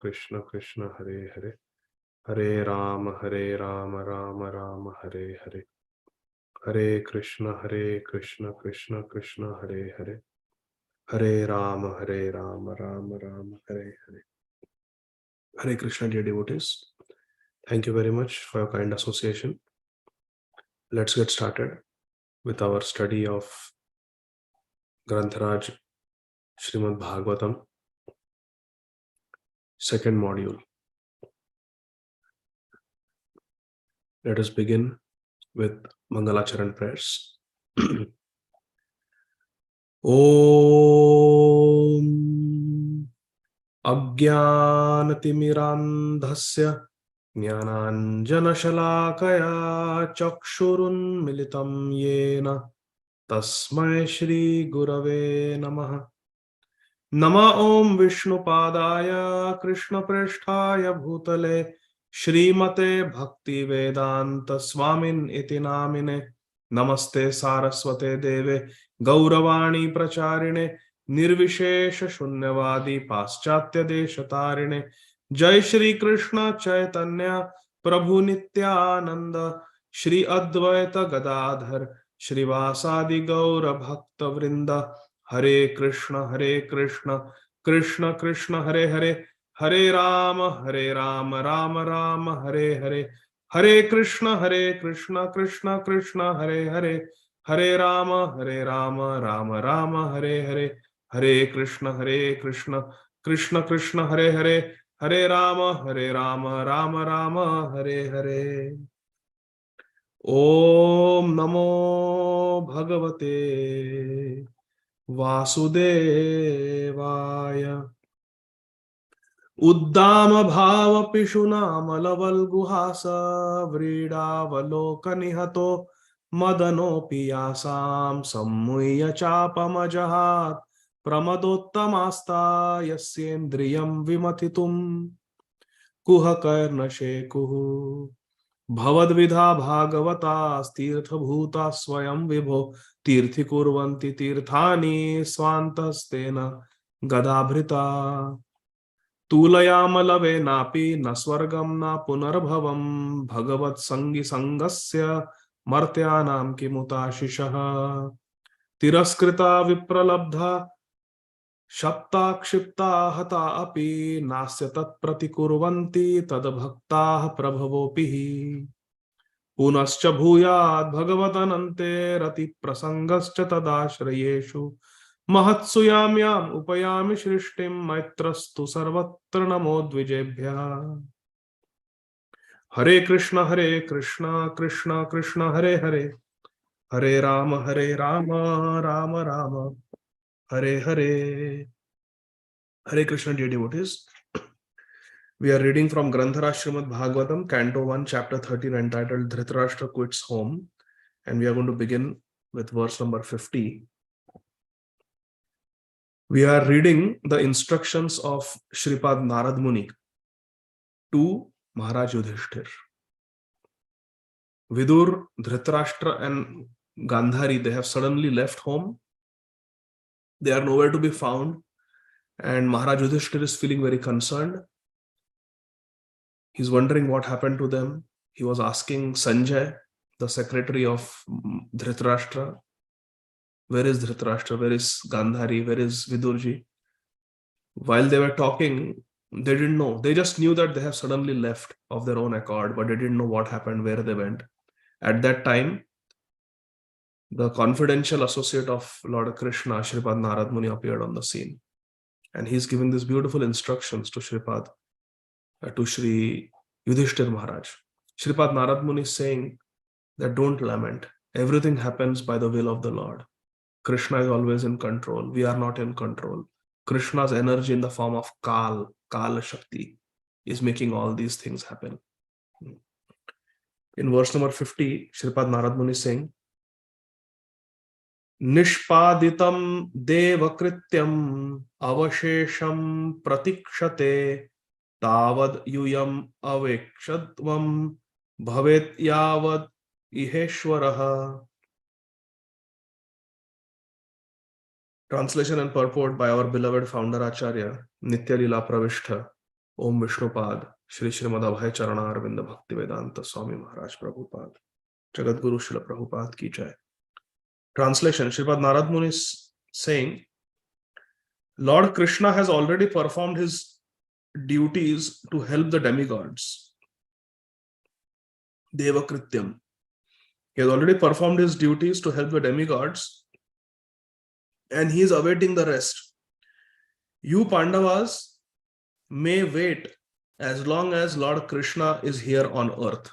Krishna Krishna Hare Hare, Hare Rama Rama Rama Hare Hare, Hare Krishna Krishna Krishna Hare Hare, Hare Rama Rama Rama Hare Hare. Hare Krishna, dear devotees. Thank you very much for your kind association. Let's get started with our study of Grantharaj Srīmad Bhāgavatam, second module. Let us begin with Mangalacharan prayers. Om Ajnanaतिमिरान्धस्य ज्ञानाञ्जनशलाकया चक्षुरुन्मिलितं येन तस्मै श्री गुरवे नमः। नमः ओम विष्णुपादाय कृष्णप्रेष्ठाय भूतले श्रीमते भक्ति वेदांत स्वामिन इति नामिने। नमस्ते सारस्वते देवे गौरवाणी प्रचारिणे निर्विशेष शून्यवादी पाश्चात्य देशतारिणे। जय श्री कृष्ण चैतन्य प्रभु नित्यानंद श्री अद्वैत गदाधर श्रीवासादि गौर भक्त वृंद। हरे कृष्ण कृष्ण कृष्ण हरे हरे, हरे राम राम राम हरे हरे। हरे कृष्ण कृष्ण कृष्ण हरे हरे, हरे राम राम राम हरे हरे। हरे कृष्ण कृष्ण कृष्ण हरे हरे, हरे राम राम राम हरे हरे। ओम नमो भगवते वासुदेवाय। उद्दाम भाव पिशुनामलवल्गुहास व्रीडावलोकनिहतो मदनोऽपि यासां सम्मुह्य चापमजहात् प्रमदोत्तमास्ता यस्येन्द्रियं विमथितुं कुहकर्णशेकुः। भवद्विधा भागवतास्तीर्थभूता स्वयं विभो तीर्थीकुर्वन्ति तीर्थानि स्वान्तस्तेन गदाभृता। तूलयामलवेनापि न स्वर्गं न पुनर्भवं भगवत्सङ्गिसङ्गस्य मर्त्यानां किमुताशिषः। तिरस्कृता विप्रलब्धा शप्ता हता अपि नास्य तत्प्रतिकुर्वन्ति तद्भक्ताः प्रभवोऽपि। पुनश्च भूयात् भगवदनन्ते रतिप्रसङ्गश्च तदाश्रयेषु महत्सु याम्याम् उपयामि सृष्टिं मैत्रस्तु सर्वत्र नमो द्विजेभ्यः। हरे कृष्ण कृष्ण कृष्ण हरे हरे, हरे Ram Ram Ram Hare Hare. Hare Krishna, dear devotees. We are reading from Grantharaj Srīmad Bhāgavatam, Canto 1, Chapter 13, entitled Dhritarashtra Quits Home. And we are going to begin with verse number 50. We are reading the instructions of Shripad Narad Muni to Maharaj Yudhishthir. Vidur, Dhritarashtra and Gandhari, they have suddenly left home. They are nowhere to be found. And Maharaj Yudhishthir is feeling very concerned. He's wondering what happened to them. He was asking Sanjay, the secretary of Dhritarashtra, where is Dhritarashtra, where is Gandhari, where is Vidurji? While they were talking, they didn't know. They just knew that they have suddenly left of their own accord, but they didn't know what happened, where they went. At that time, the confidential associate of Lord Krishna, Shripad Narad Muni, appeared on the scene. And he's giving these beautiful instructions to Shripad, to Shri Yudhishthir Maharaj. Shripad Narad Muni is saying that don't lament. Everything happens by the will of the Lord. Krishna is always in control. We are not in control. Krishna's energy in the form of Kala Shakti, is making all these things happen. In verse number 50, Shripad Narad Muni is saying, Nishpaditam devakrityam avashesham pratikshate tavad yuyam avekshadvam bhavet yavad iheshwaraha. Translation and purport by our beloved founder Acharya, Nitya Lila Pravishta, Om Vishnupad, Shri Srimad Abhay Charana Arvinda Bhakti Vedanta Swami Maharaj Prabhupada, Jagat Guru Srila Prabhupada ki jai. Translation: Sripad Narad Muni is saying, Lord Krishna has already performed his duties to help the demigods. Deva Krityam. He has already performed his duties to help the demigods, and he is awaiting the rest. You Pandavas may wait as long as Lord Krishna is here on earth.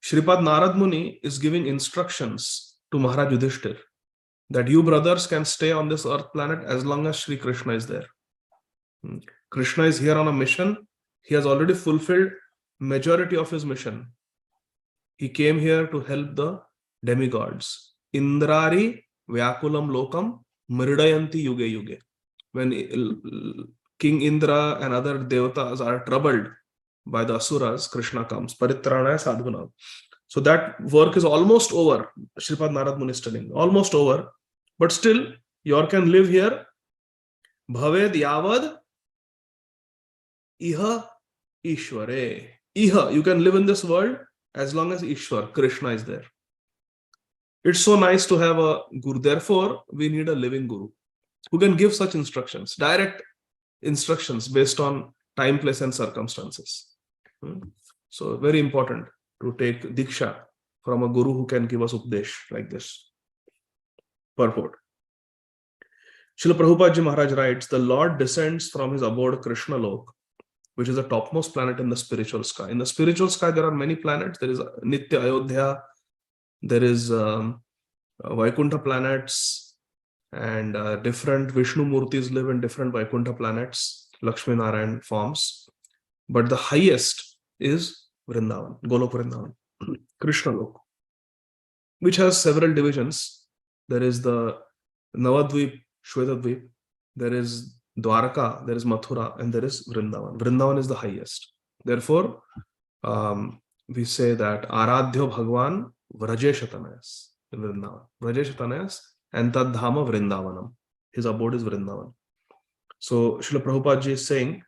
Sripad Narad Muni is giving instructions to Maharaj Yudhishthir that you brothers can stay on this earth planet as long as Sri Krishna is there. Krishna is here on a mission. He has already fulfilled majority of his mission. He came here to help the demigods. Indrari Vyakulam Lokam Mridayanti Yuge Yuge. When King Indra and other devatas are troubled by the asuras, Krishna comes. Paritranaya Sadhunam. So that work is almost over. Sripad Narad Muni is telling, almost over. But still, you can live here. Bhaved Yavad Iha Ishware. Iha, you can live in this world as long as Ishwar, Krishna is there. It's so nice to have a guru. Therefore, we need a living guru who can give such instructions, direct instructions based on time, place, and circumstances. So, very important to take Diksha from a guru who can give us Updesh like this. Purport. Srila Prabhupada Ji Maharaj writes, the Lord descends from his abode Krishna Lok, which is the topmost planet in the spiritual sky. In the spiritual sky, there are many planets. There is Nitya Ayodhya, there is Vaikuntha planets, and different Vishnu Murtis live in different Vaikuntha planets, Lakshmi Narayan forms. But the highest is Vrindavan, Golok Vrindavan, Krishna Lok, which has several divisions. There is the Navadvip, Shwetadvip, there is Dwarka, there is Mathura, and there is Vrindavan. Vrindavan is the highest. Therefore, we say that Aradhyo Bhagwan Vrajeshatanayas, Vrindavan. Vrajeshatanayas and Tad Dhama Vrindavanam. His abode is Vrindavan. So, Srila Prabhupada Ji is saying,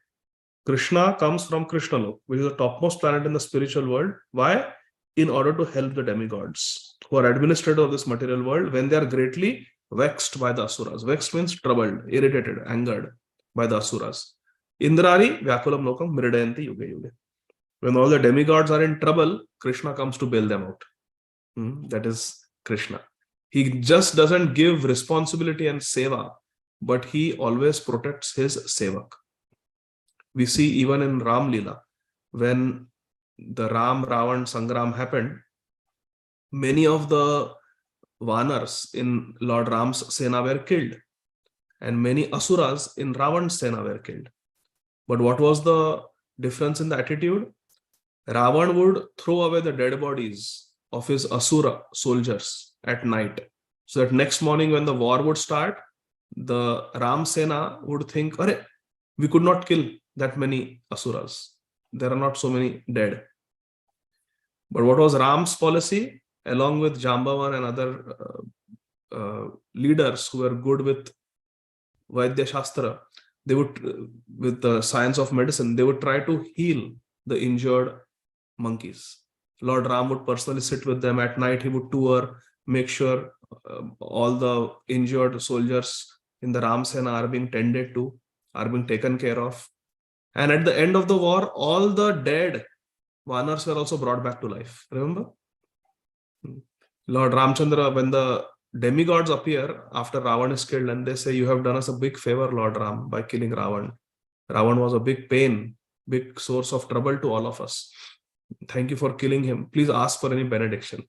Krishna comes from Krishna Lok, which is the topmost planet in the spiritual world. Why? In order to help the demigods who are administrators of this material world when they are greatly vexed by the asuras. Vexed means troubled, irritated, angered by the asuras. Indrari Vyakulam Lokam Mridayanti Yuge Yuge. When all the demigods are in trouble, Krishna comes to bail them out. That is Krishna. He just doesn't give responsibility and seva, but he always protects his sevak. We see even in Ram Leela, when the Ram Ravan Sangram happened, many of the Vanars in Lord Ram's Sena were killed, and many Asuras in Ravan's Sena were killed. But what was the difference in the attitude? Ravan would throw away the dead bodies of his Asura soldiers at night, so that next morning when the war would start, the Ram Sena would think, we could not kill that many Asuras. There are not so many dead. But what was Ram's policy? Along with Jambavan and other leaders who were good with Vaidya Shastra, they would, with the science of medicine, they would try to heal the injured monkeys. Lord Ram would personally sit with them at night. He would tour, make sure all the injured soldiers in the Ram Sena are being tended to, are being taken care of. And at the end of the war, all the dead Vanars were also brought back to life. Remember? Lord Ramchandra, when the demigods appear after Ravan is killed, and they say, you have done us a big favor, Lord Ram, by killing Ravan. Ravan was a big pain, big source of trouble to all of us. Thank you for killing him. Please ask for any benediction.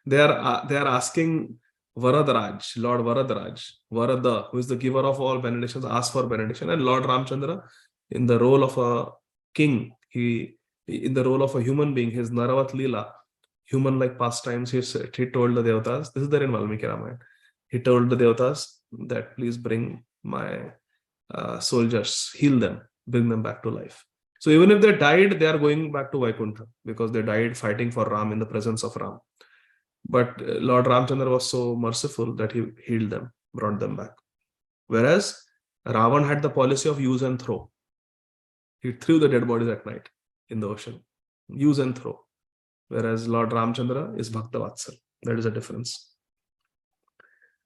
They are asking Varadaraj, Lord Varadaraj, Varada, who is the giver of all benedictions, ask for benediction. And Lord Ramchandra, in the role of a king, in the role of a human being, his Naravat Leela, human-like pastimes, he told the Devatas, this is there in Valmiki Ramayana, he told the Devatas that please bring my soldiers, heal them, bring them back to life. So even if they died, they are going back to Vaikuntha because they died fighting for Ram in the presence of Ram. But Lord Ramchandra was so merciful that he healed them, brought them back. Whereas Ravan had the policy of use and throw. He threw the dead bodies at night in the ocean. Use and throw. Whereas Lord Ramchandra is Bhakta Vatsal. That is a difference.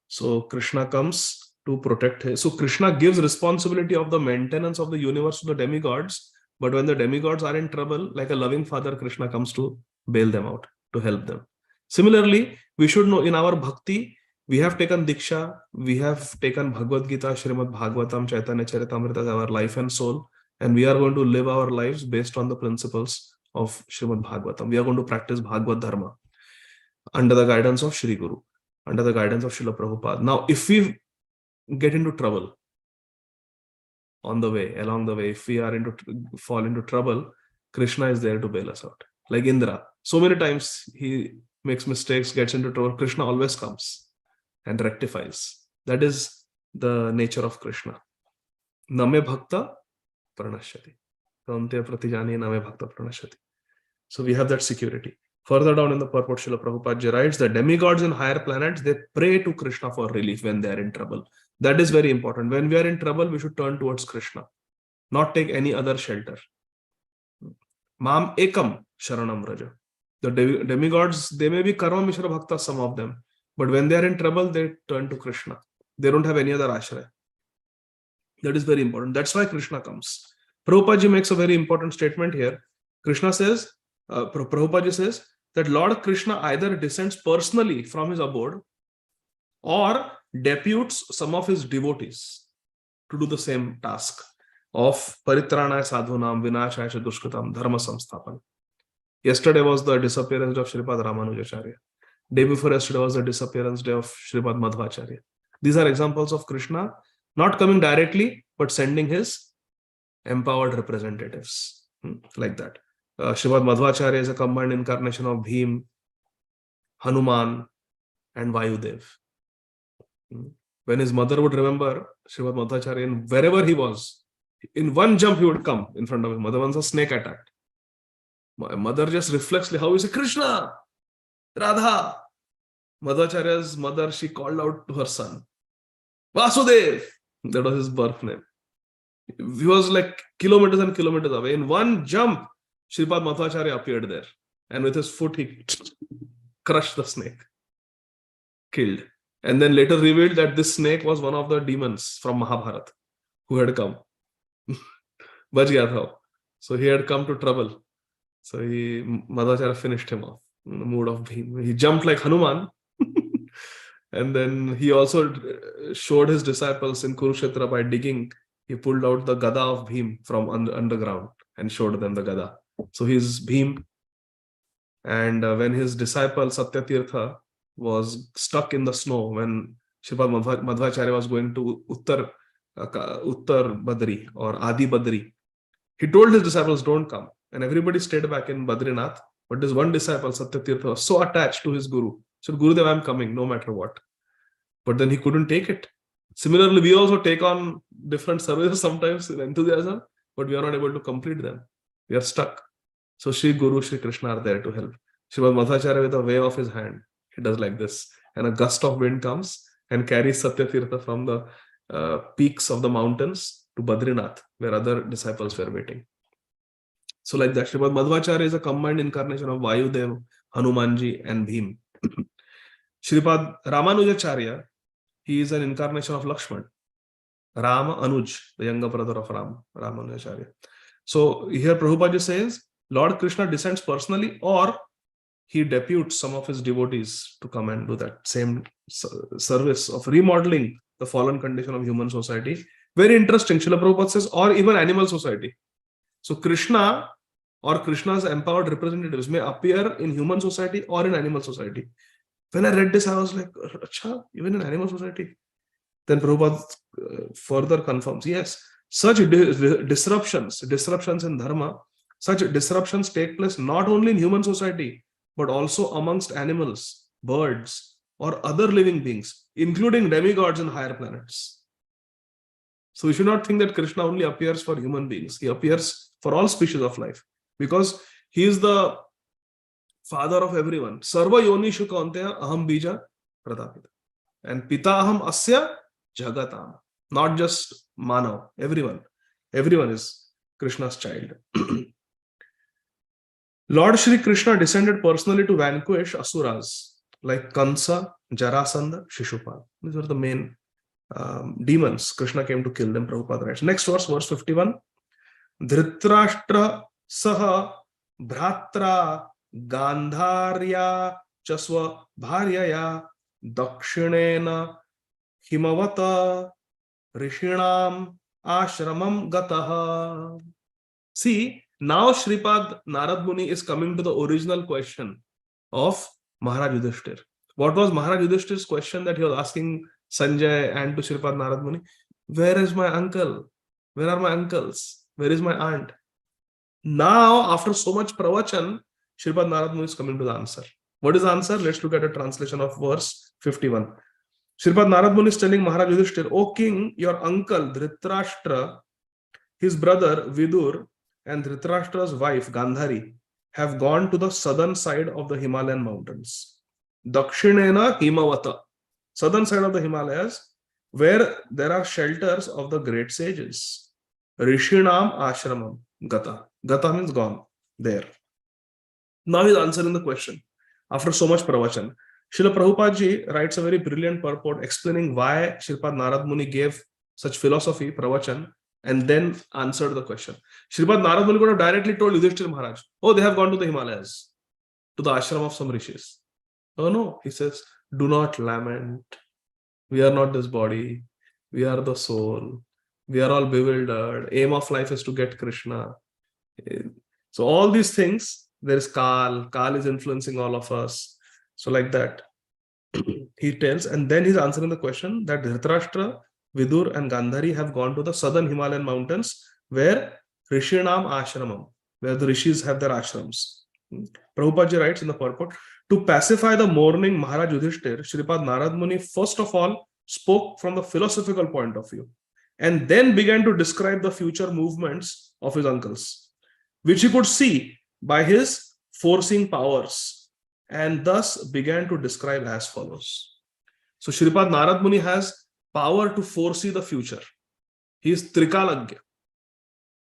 So Krishna comes to protect him. So Krishna gives responsibility of the maintenance of the universe to the demigods. But when the demigods are in trouble, like a loving father, Krishna comes to bail them out, to help them. Similarly, we should know in our bhakti, we have taken Diksha, we have taken Bhagavad Gita, Srīmad Bhāgavatam, Chaitanya Charitamrita as our life and soul, and we are going to live our lives based on the principles of Srīmad Bhāgavatam. We are going to practice Bhagavad Dharma under the guidance of Shri Guru, under the guidance of Srila Prabhupada. Now, if we get into trouble on the way, along the way, if we are fall into trouble, Krishna is there to bail us out. Like Indra, so many times he makes mistakes, gets into trouble. Krishna always comes and rectifies. That is the nature of Krishna. Name bhakta pranashyati. Kaunteya pratijani name bhakta pranashyati. So we have that security. Further down in the purport, Srila Prabhupada writes, the demigods in higher planets, they pray to Krishna for relief when they are in trouble. That is very important. When we are in trouble, we should turn towards Krishna, not take any other shelter. Mam ekam sharanam vraja. The demigods, they may be karma mishra bhakta, some of them, but when they are in trouble, they turn to Krishna. They don't have any other ashraya. That is very important. That's why Krishna comes. Prabhupada ji makes a very important statement here. Krishna says, Prabhupada ji says that Lord Krishna either descends personally from his abode or deputes some of his devotees to do the same task of paritranaya sadhunam vinashaya dushkritam dharma samsthapan. Yesterday was the disappearance of Sripad Ramanujacharya. Day before yesterday was the disappearance day of Sripad Madhvacharya. These are examples of Krishna not coming directly, but sending his empowered representatives like that. Sripad Madhvacharya is a combined incarnation of Bhim, Hanuman, and Vayudev. When his mother would remember Sripad Madhvacharya, and wherever he was, in one jump he would come in front of his mother. Once a snake attacked. My mother just reflexly, how is it? Krishna, Radha. Madhvacharya's mother, she called out to her son, Vasudev. That was his birth name. He was like kilometers and kilometers away. In one jump, Sripad Madhvacharya appeared there. And with his foot, he crushed the snake. Killed. And then later revealed that this snake was one of the demons from Mahabharata who had come. Bach gaya tha. So he had come to trouble. So Madhvacharya finished him off in the mood of Bhim. He jumped like Hanuman. And then he also showed his disciples in Kurukshetra by digging. He pulled out the Gada of Bhim from underground and showed them the Gada. So he's Bhim. And when his disciple Satyatirtha was stuck in the snow, when Sripad Madhvacharya was going to Uttar Badri or Ādi Badri, he told his disciples, don't come. And everybody stayed back in Badrinath. But this one disciple, Satyatirtha, was so attached to his Guru. He said, Gurudev, I'm coming, no matter what. But then he couldn't take it. Similarly, we also take on different services sometimes in enthusiasm, but we are not able to complete them. We are stuck. So Sri Guru, Sri Krishna are there to help. Sripad Madhvacharya, with a wave of his hand, he does like this. And a gust of wind comes and carries Satyatirtha from the peaks of the mountains to Badrinath, where other disciples were waiting. So like that, Sripad Madhvacharya is a combined incarnation of Vayudev, Hanumanji, and Bhim. Sripad Ramanujacharya, he is an incarnation of Lakshman. Rama Anuj, the younger brother of Ramanujacharya. So here Prabhupada says, Lord Krishna descends personally, or he deputes some of his devotees to come and do that same service of remodeling the fallen condition of human society. Very interesting. Srila Prabhupada says, or even animal society. So Krishna or Krishna's empowered representatives may appear in human society or in animal society. When I read this, I was like, Acha, even in animal society? Then Prabhupada further confirms, yes, such disruptions in dharma, such disruptions take place not only in human society, but also amongst animals, birds, or other living beings, including demigods in higher planets. So we should not think that Krishna only appears for human beings. He appears for all species of life because he is the father of everyone. Sarva yonishu kaunteya aham bija pradapita. And pita aham asya jagatam. Not just manav, everyone. Everyone is Krishna's child. Lord Shri Krishna descended personally to vanquish asuras like Kansa, Jarasandha, Shishupal. These were the main demons. Krishna came to kill them, Prabhupada writes. Next verse, verse 51. Dhritarashtra saha bhratra Gandharya chasva bharyaya dakshinena himavata rishinam ashramam gataha. See, now Shripad Narad Muni is coming to the original question of Maharaj Yudhishthir. What was Maharaj Yudhishthir's question that he was asking Sanjay and to Shripad Narad Muni? Where is my uncle? Where are my uncles? Where is my aunt? Now, after so much pravachan, Shripad Narad Muni is coming to the answer. What is the answer? Let's look at a translation of verse 51. Shripad Narad Muni is telling Maharaj Yudhishthir, O king, your uncle Dhritarashtra, his brother Vidur, and Dhritarashtra's wife Gandhari have gone to the southern side of the Himalayan mountains. Dakshinena Himavata, southern side of the Himalayas, where there are shelters of the great sages. Rishinam Ashramam Gata. Gata means gone, there. Now he is answering the question. After so much pravachan, Srila Prabhupada ji writes a very brilliant purport explaining why Shripad Narad Muni gave such philosophy, pravachan, and then answered the question. Shripad Narad Muni could have directly told Yudhishthira Maharaj, oh, they have gone to the Himalayas, to the ashram of some rishis. Oh no, he says, do not lament. We are not this body. We are the soul. We are all bewildered. Aim of life is to get Krishna. So all these things, there is Kal. Kal is influencing all of us. So like that, he tells, and then he's answering the question that Dhritarashtra, Vidur and Gandhari have gone to the southern Himalayan mountains where Rishinam Ashramam, where the rishis have their ashrams. Prabhupada ji writes in the purport, to pacify the mourning Maharaj Yudhishthir, Shripad Narad Muni first of all spoke from the philosophical point of view and then began to describe the future movements of his uncles, which he could see by his foreseeing powers, and thus began to describe as follows. So Shripad Narad Muni has power to foresee the future. He is Trikalagya.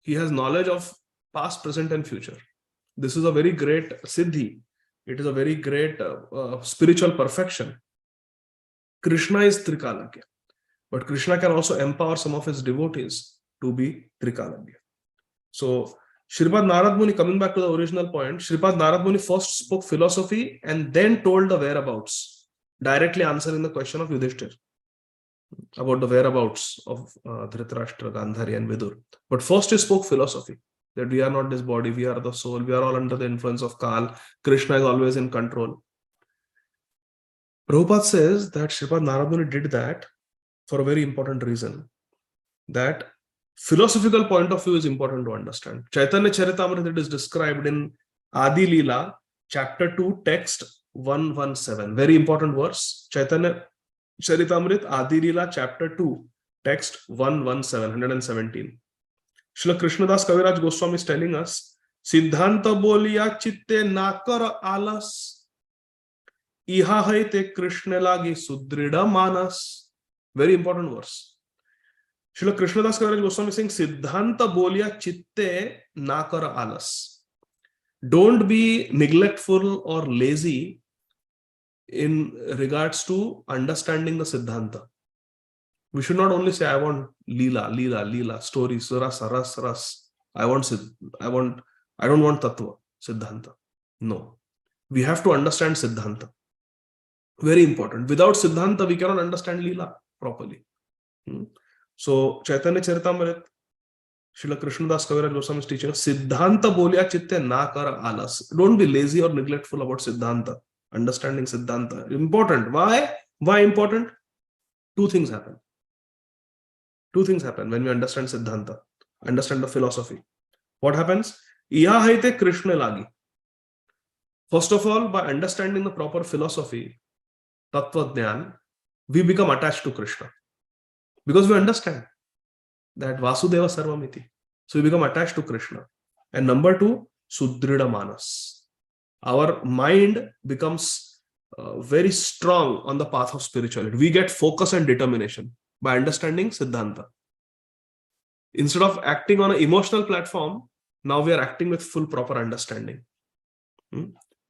He has knowledge of past, present and future. This is a very great siddhi. It is a very great spiritual perfection. Krishna is Trikalagya. But Krishna can also empower some of his devotees to be Trikalagya. So Shripad Narad Muni, coming back to the original point, Shripad Narad Muni first spoke philosophy and then told the whereabouts, directly answering the question of Yudhishthir about the whereabouts of Dhritarashtra, Gandhari and Vidur. But first he spoke philosophy, that we are not this body, we are the soul, we are all under the influence of Kal, Krishna is always in control. Prabhupada says that Shripad Narad Muni did that for a very important reason, that philosophical point of view is important to understand. Chaitanya Charitamrita, it is described in Ādi Leela, chapter 2, text 117. Very important verse. Chaitanya Charitamrita, Ādi Leela, chapter 2, text 117. Srila Krishnadas Kaviraj Goswami is telling us, Siddhanta boliya chitte nakar alas, iha haite Krishna lagi sudrida manas. Very important verse. Srila Krishnadas Kaviraj Goswami is saying, Siddhanta boliya chitte nakar alas. Don't be neglectful or lazy in regards to understanding the Siddhanta. We should not only say, I want Leela, stories, ras. I don't want Tattva, Siddhanta. No. We have to understand Siddhanta. Very important. Without Siddhanta, we cannot understand Leela properly. So, Chaitanya Charitamrita, Srila Krishnadas Kaviraj Goswami is teaching us, Siddhanta bolya chitte na kar alas. Don't be lazy or neglectful about Siddhanta. Understanding Siddhanta. Important. Why? Why important? Two things happen. Two things happen when we understand Siddhanta, understand the philosophy. What happens? Iha haite Krishna lagi. First of all, by understanding the proper philosophy, Tattva Dhyan, we become attached to Krishna. Because we understand that Vasudeva Sarvamiti. So we become attached to Krishna. And number two, Sudrida Manas. Our mind becomes very strong on the path of spirituality. We get focus and determination by understanding Siddhanta. Instead of acting on an emotional platform, now we are acting with full proper understanding.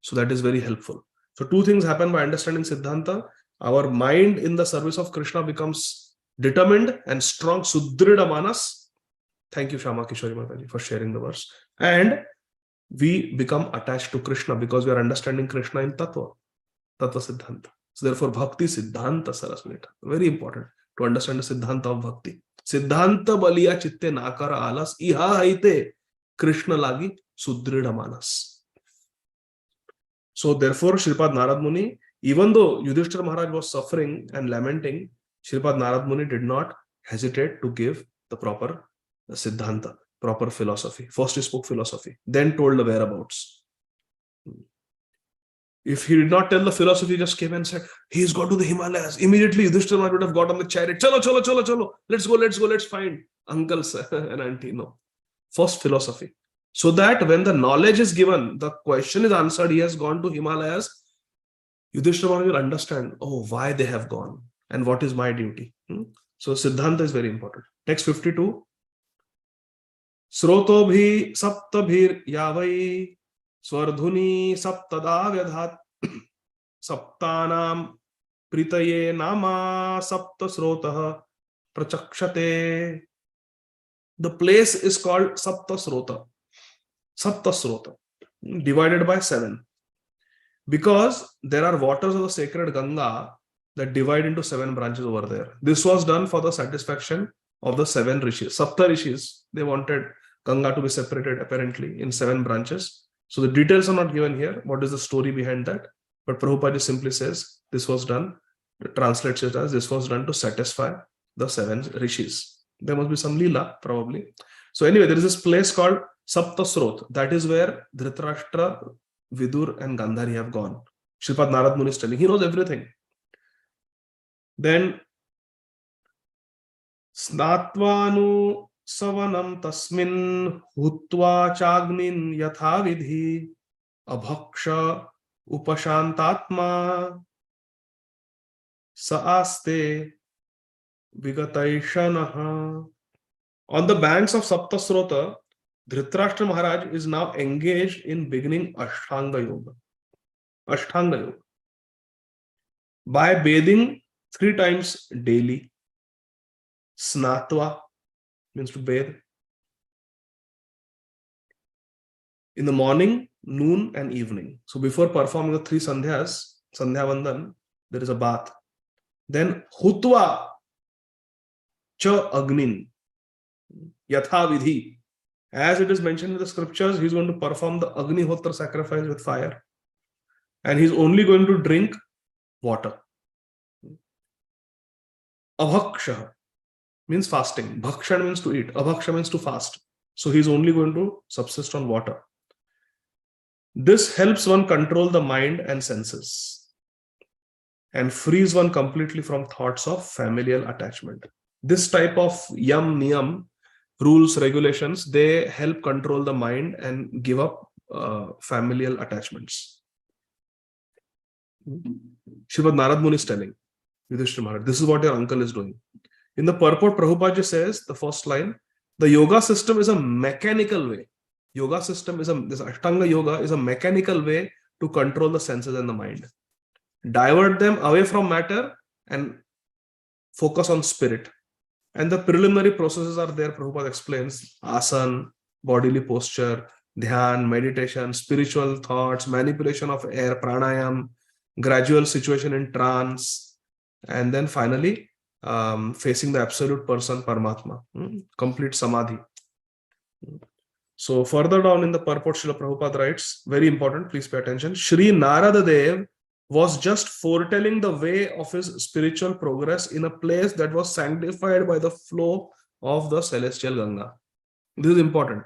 So that is very helpful. So two things happen by understanding Siddhanta. Our mind in the service of Krishna becomes determined and strong. Sudrida Manas. Thank you, Shama Kishori Mataji, for sharing the verse. And we become attached to Krishna because we are understanding Krishna in Tattva Siddhanta. So therefore, Bhakti Siddhanta Sarasmita. Very important to understand the Siddhanta of Bhakti. Siddhanta Baliya Chitte Nakara Alas Iha Haite Krishna Lagi Sudrida Manas. So therefore, Shripad Narad Muni, even though Yudhishthira Maharaj was suffering and lamenting, Shripad Narad Muni did not hesitate to give the proper Siddhanta, proper philosophy. First he spoke philosophy, then told the whereabouts. If he did not tell the philosophy, he just came and said, he's gone to the Himalayas. Immediately Yudhishthira Maharaj would have got on the chariot. Chalo, chalo, chalo, chalo. Let's go, let's find uncles and auntie. No. First philosophy. So that when the knowledge is given, the question is answered, he has gone to Himalayas, Yudhishthira Maharaj will understand, oh, why they have gone and what is my duty. So Siddhanta is very important. Text 52. Srotobhi saptabhir yavai swardhuni saptada vyadhat saptanam pritaye nama sapta srotah prachakshate. The place is called Sapta Srota, divided by 7. Because there are waters of the sacred Ganga that divide into 7 branches over there. This was done for the satisfaction of the 7 rishis. Sapta rishis, they wanted Ganga to be separated apparently in 7 branches. So the details are not given here. What is the story behind that? But Prabhupada simply says this was done, translates it as this was done to satisfy the 7 rishis. There must be some Leela, probably. So anyway, there is this place called Sapta Srot. That is where Dhritarashtra, Vidur and Gandhari have gone. Shripad Narad Muni is telling. He knows everything. Then Snatvanu Savanam Tasmin Hutva Chagnin Yatha Vidhi Abhaksha Upashantatma Saaste Vigataishanaha. On the banks of Sapta Srota, Dhritarashtra Maharaj is now engaged in beginning Ashtanga Yoga. Ashtanga Yoga. By bathing 3 times daily. Snatva means to bathe. In the morning, noon and evening. So before performing the 3 sandhyas, Sandhya Vandan, there is a bath. Then Hutva Cha Agnin Yatha Vidhi. As it is mentioned in the scriptures, he is going to perform the Agnihotra sacrifice with fire. And he is only going to drink water. Abhaksha means fasting. Bhakshan means to eat. Abhaksha means to fast. So he is only going to subsist on water. This helps one control the mind and senses and frees one completely from thoughts of familial attachment. This type of yam, niyam, rules, regulations, they help control the mind and give up familial attachments. Srimad Narad Muni is telling Yudhishthira Maharaj, this is what your uncle is doing. In the purport, Prabhupada says, the first line, the yoga system is a mechanical way. Yoga system is this Ashtanga yoga is a mechanical way to control the senses and the mind. Divert them away from matter and focus on spirit. And the preliminary processes are there, Prabhupada explains. Asana, bodily posture, dhyan, meditation, spiritual thoughts, manipulation of air, pranayam, gradual situation in trance, and then finally facing the absolute person, Paramatma, complete samadhi. So further down in the purport, Srila Prabhupada writes, very important, please pay attention. Shri Narada Dev was just foretelling the way of his spiritual progress in a place that was sanctified by the flow of the celestial Ganga. This is important.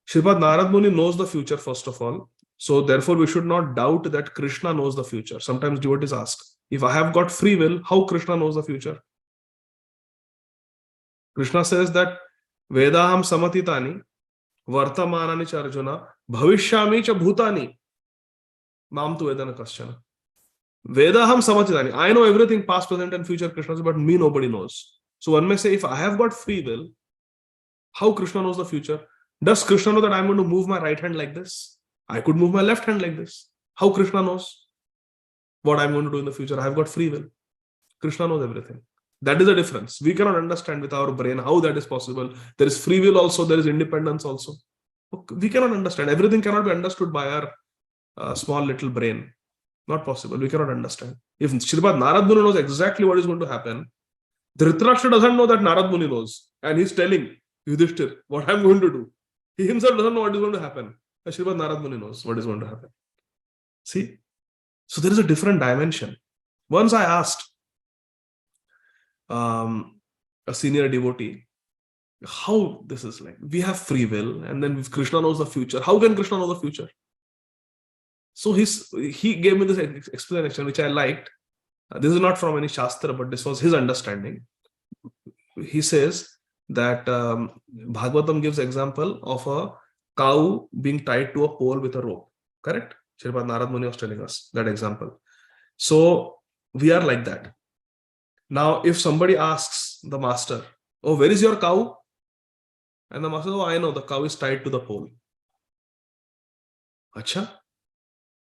Sripad Narad Muni knows the future, first of all. So therefore, we should not doubt that Krishna knows the future. Sometimes devotees ask, if I have got free will, how Krishna knows the future? Krishna says that Vedaham samatitani vartamanani cha Arjuna bhavishyami cha bhutani mam tu vedana kasyana. Vedaham samatitani. I know everything past, present and future, Krishna says, but me nobody knows. So one may say, if I have got free will, How Krishna knows the future? Does Krishna know that I'm going to move my right hand like this? I could move my left hand like this. How Krishna knows what I'm going to do in the future? I've got free will. Krishna knows everything. That is the difference. We cannot understand with our brain how that is possible. There is free will also, there is independence also. We cannot understand. Everything cannot be understood by our small little brain. Not possible. We cannot understand. If Srīmad Narad Muni knows exactly what is going to happen, Dhritarashtra doesn't know that Narad Muni knows. And he's telling Yudhishthir what I'm going to do. He himself doesn't know what is going to happen. Srīmad Narad Muni knows what is going to happen. See? So there is a different dimension. Once I asked a senior devotee how this is like. We have free will, and then Krishna knows the future. How can Krishna know the future? So he gave me this explanation, which I liked. This is not from any Shastra, but this was his understanding. He says that Bhagavatam gives example of a cow being tied to a pole with a rope. Correct? Srīmad Narad Muni was telling us that example. So we are like that. Now, if somebody asks the master, "Oh, where is your cow?" And the master says, "Oh, I know, the cow is tied to the pole." Acha?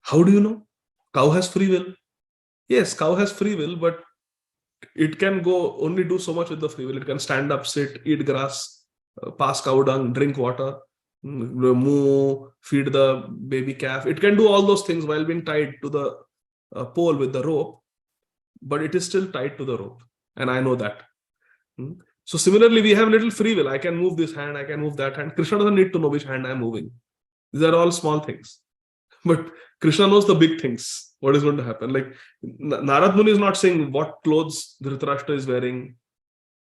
How do you know? Cow has free will. Yes, cow has free will, but it can go only do so much with the free will. It can stand up, sit, eat grass, pass cow dung, drink water, moo, feed the baby calf. It can do all those things while being tied to the pole with the rope, but it is still tied to the rope. And I know that. So similarly, we have little free will. I can move this hand, I can move that hand. Krishna doesn't need to know which hand I am moving. These are all small things. But Krishna knows the big things. What is going to happen? Like Narad Muni is not saying what clothes Dhritarashtra is wearing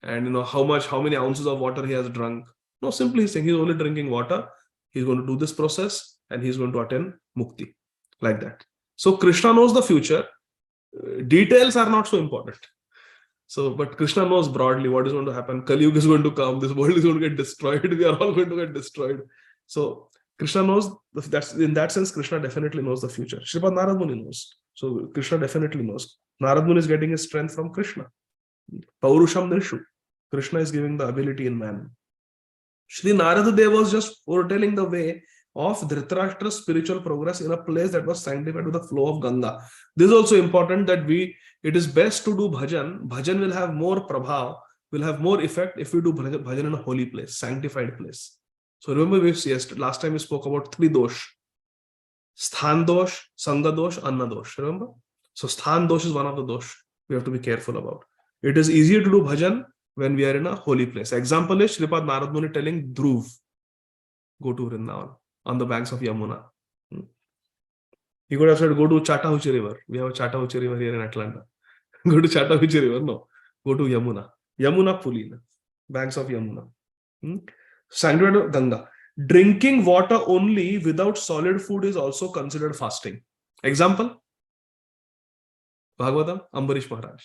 and how many ounces of water he has drunk. No, simply he's saying he's only drinking water. He's going to do this process and he's going to attain mukti. Like that. So Krishna knows the future. Details are not so important. So, but Krishna knows broadly what is going to happen. Kali Yuga is going to come. This world is going to get destroyed. We are all going to get destroyed. So Krishna knows, that's in that sense, Krishna definitely knows the future. Srīmad Narad Muni knows. So Krishna definitely knows. Narad Muni is getting his strength from Krishna. Paurusham Nishu. Krishna is giving the ability in man. Shri Narada Dev was just foretelling the way of Dhritarashtra's spiritual progress in a place that was sanctified with the flow of Ganga. This is also important that it is best to do bhajan. Bhajan will have more prabhav, will have more effect if we do bhajan in a holy place, sanctified place. So remember, last time we spoke about 3 dosh. Sthan dosh, Sangha dosh, Anna dosh. Remember? So Sthan dosh is one of the dosh we have to be careful about. It is easier to do bhajan when we are in a holy place. Example is Sripad Narad Muni telling Dhruv, go to Vrindavan on the banks of Yamuna. He could have said, go to Chattahoochee River. We have a Chattahoochee River here in Atlanta. Go to Chattahoochee River. No. Go to Yamuna. Yamuna Pulina. Banks of Yamuna. Sanctified of Ganga. Drinking water only without solid food is also considered fasting. Example? Bhagavatam, Ambarish Maharaj.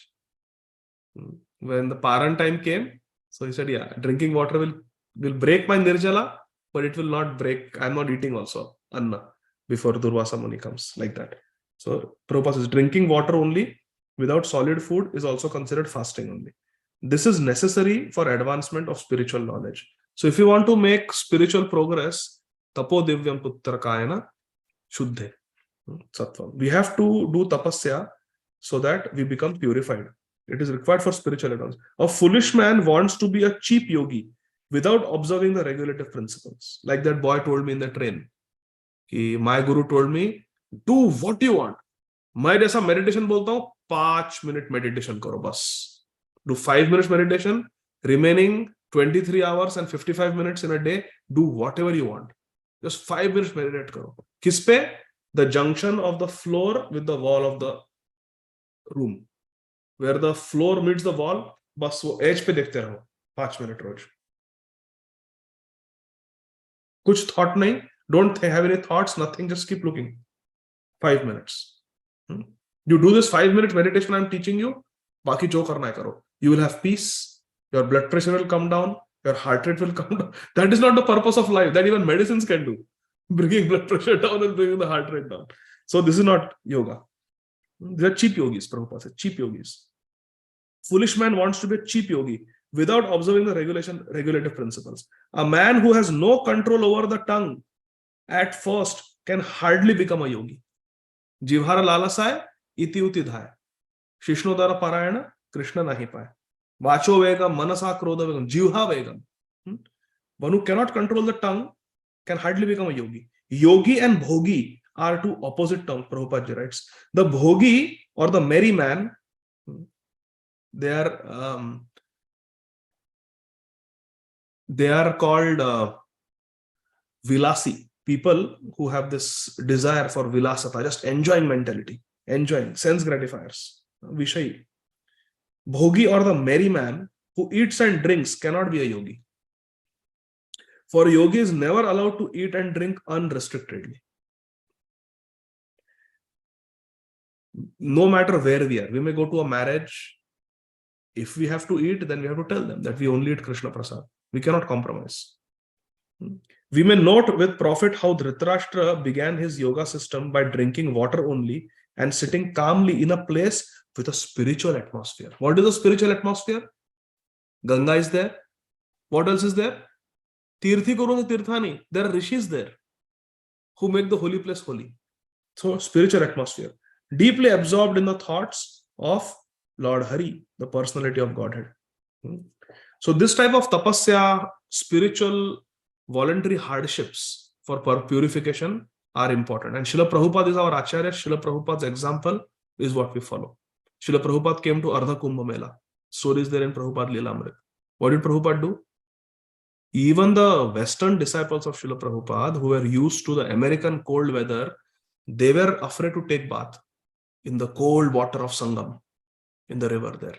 When the Paran time came, so he said, yeah, drinking water will break my Nirjala, but it will not break. I'm not eating also Anna before Durvasa Muni comes, like that. So Prabhupada says, drinking water only without solid food is also considered fasting only. This is necessary for advancement of spiritual knowledge. So if you want to make spiritual progress, tapo divyam putra kayana shuddhe sattvam. We have to do tapasya so that we become purified. It is required for spiritual advance. A foolish man wants to be a cheap yogi without observing the regulative principles. Like that boy told me in the train. My guru told me, do what you want. मैं जैसा meditation बोलता हूँ 5 minute meditation करो बस. Do 5 minutes meditation, remaining 23 hours and 55 minutes in a day, do whatever you want. Just 5 minutes meditate karo. किस पे? The junction of the floor with the wall of the room. Where the floor meets the wall, बस वो edge पे देखते रहो 5 minutes रोज. कुछ thought नहीं, don't have any thoughts, nothing, just keep looking. 5 minutes. You do this 5 minutes meditation I'm teaching you, बाकी जो करना है करो. You will have peace, your blood pressure will come down, your heart rate will come down. That is not the purpose of life. That even medicines can do. Bringing blood pressure down and bringing the heart rate down. So this is not yoga. They are cheap yogis, Prabhupada said, cheap yogis. Foolish man wants to be a cheap yogi without observing the regulative principles. A man who has no control over the tongue at first can hardly become a yogi. Jivhara lalasay, iti uti dhaya. Shishnodara parayana, Krishna nahi paye. Vacho vegam, manasa krodha vegam, jivha vegam. One who cannot control the tongue can hardly become a yogi. Yogi and bhogi are two opposite terms, Prabhupada writes. The bhogi or the merry man, they are called vilasi, people who have this desire for vilasata, just enjoying mentality, enjoying sense gratifiers, vishayi. Bhogi or the merry man who eats and drinks cannot be a yogi. For a yogi is never allowed to eat and drink unrestrictedly. No matter where we are, we may go to a marriage. If we have to eat, then we have to tell them that we only eat Krishna Prasad. We cannot compromise. We may note with profit how Dhritarashtra began his yoga system by drinking water only and sitting calmly in a place with a spiritual atmosphere. What is a spiritual atmosphere? Ganga is there. What else is there? Tirthi Guru Tirthani. There are rishis there who make the holy place holy. So, spiritual atmosphere. Deeply absorbed in the thoughts of Lord Hari, the personality of Godhead. So, this type of tapasya, spiritual voluntary hardships for purification are important. And Srila Prabhupada is our Acharya. Srila Prabhupada's example is what we follow. Srila Prabhupada came to Ardha Kumbh Mela. Stories there in Prabhupada Leelamrit. What did Prabhupada do? Even the Western disciples of Srila Prabhupada, who were used to the American cold weather, they were afraid to take bath in the cold water of Sangam, in the river there.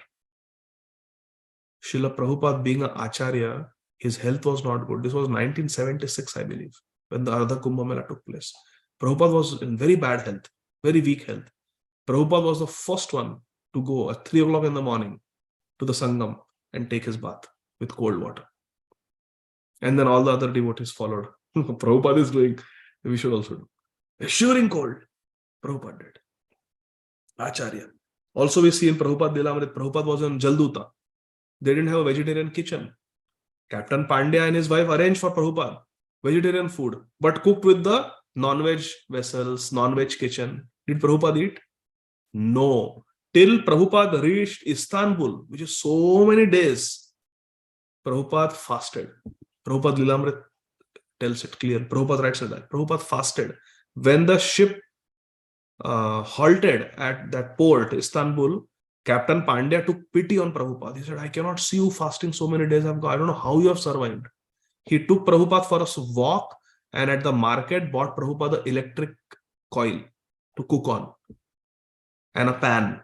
Srila Prabhupada, being an Acharya, his health was not good. This was 1976, I believe, when the Ardha Kumbh Mela took place. Prabhupada was in very bad health, very weak health. Prabhupada was the first one to go at 3 o'clock in the morning to the Sangam and take his bath with cold water. And then all the other devotees followed. Prabhupada is doing, we should also do. Assuring cold, Prabhupada did. Acharya. Also we see in Prabhupada Leelamrit, Prabhupada was in Jalduta. They didn't have a vegetarian kitchen. Captain Pandya and his wife arranged for Prabhupada vegetarian food, but cooked with the non-veg vessels, non-veg kitchen. Did Prabhupada eat? No. Till Prabhupada reached Istanbul, which is so many days, Prabhupada fasted. Prabhupada Leelamrit tells it clear. Prabhupada writes it that Prabhupada fasted. When the ship halted at that port, Istanbul, Captain Pandya took pity on Prabhupada. He said, I cannot see you fasting so many days. I don't know how you have survived. He took Prabhupada for a walk and at the market bought Prabhupada the electric coil to cook on and a pan.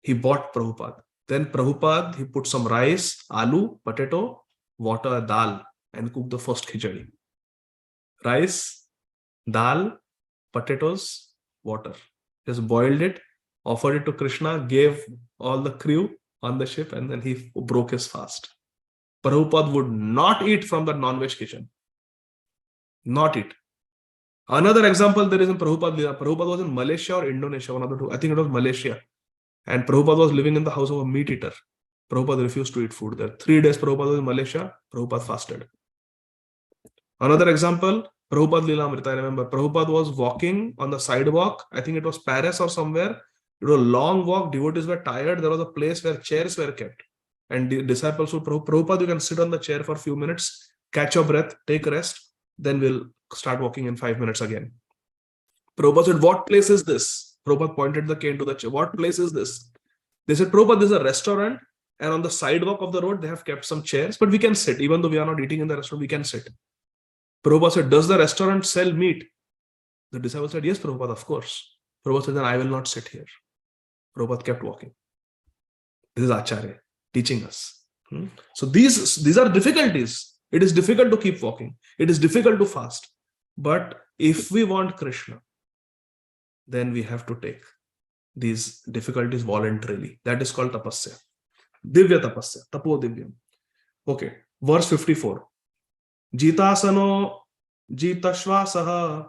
He bought Prabhupada. Then Prabhupada, he put some rice, aloo, potato, water, dal and cooked the first khichdi. Rice, dal, potatoes, water. Just boiled it, offered it to Krishna, gave all the crew on the ship and then he broke his fast. Prabhupada would not eat from the non-veg kitchen. Not eat. Another example there is in Prabhupada. Prabhupada was in Malaysia or Indonesia, one of the two. I think it was Malaysia. And Prabhupada was living in the house of a meat eater. Prabhupada refused to eat food there. 3 days Prabhupada was in Malaysia, Prabhupada fasted. Another example, Prabhupada Leelamrita, I remember. Prabhupada was walking on the sidewalk. I think it was Paris or somewhere. It was a long walk. Devotees were tired. There was a place where chairs were kept. And the disciples would, Prabhupada, you can sit on the chair for a few minutes, catch your breath, take rest, then we'll start walking in 5 minutes again. Prabhupada said, what place is this? Prabhupada pointed the cane to the chair. What place is this? They said, Prabhupada, this is a restaurant. And on the sidewalk of the road, they have kept some chairs, but we can sit. Even though we are not eating in the restaurant, we can sit. Prabhupada said, does the restaurant sell meat? The disciple said, yes, Prabhupada, of course. Prabhupada said, then I will not sit here. Prabhupada kept walking. This is Acharya teaching us. So these are difficulties. It is difficult to keep walking. It is difficult to fast. But if we want Krishna, then we have to take these difficulties voluntarily. That is called tapasya. Divya tapasya. Tapo divyam. Okay. Verse 54. Jitasano jitashvasaha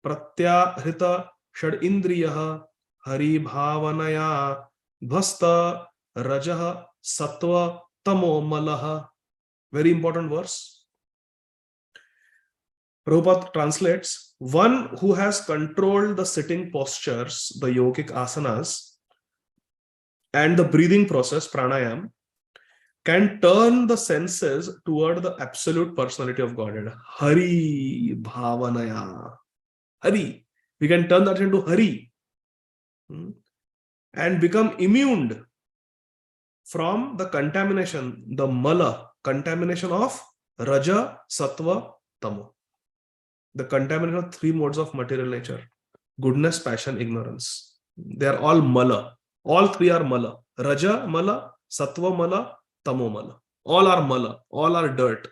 pratyahrita shad indriyaha hari bhavanaya bhasta rajaha sattva tamo malaha. Very important verse. Prabhupada translates, one who has controlled the sitting postures, the yogic asanas, and the breathing process, pranayam, can turn the senses toward the absolute personality of Godhead. Hari Bhavanaya. Hari. We can turn that into Hari. And become immune from the contamination, the mala, contamination of Raja, Sattva, Tamo. The contamination of three modes of material nature: goodness, passion, ignorance. They are all mala. All three are mala. Raja mala, Sattva mala, Tamo mala. All are mala. All are dirt.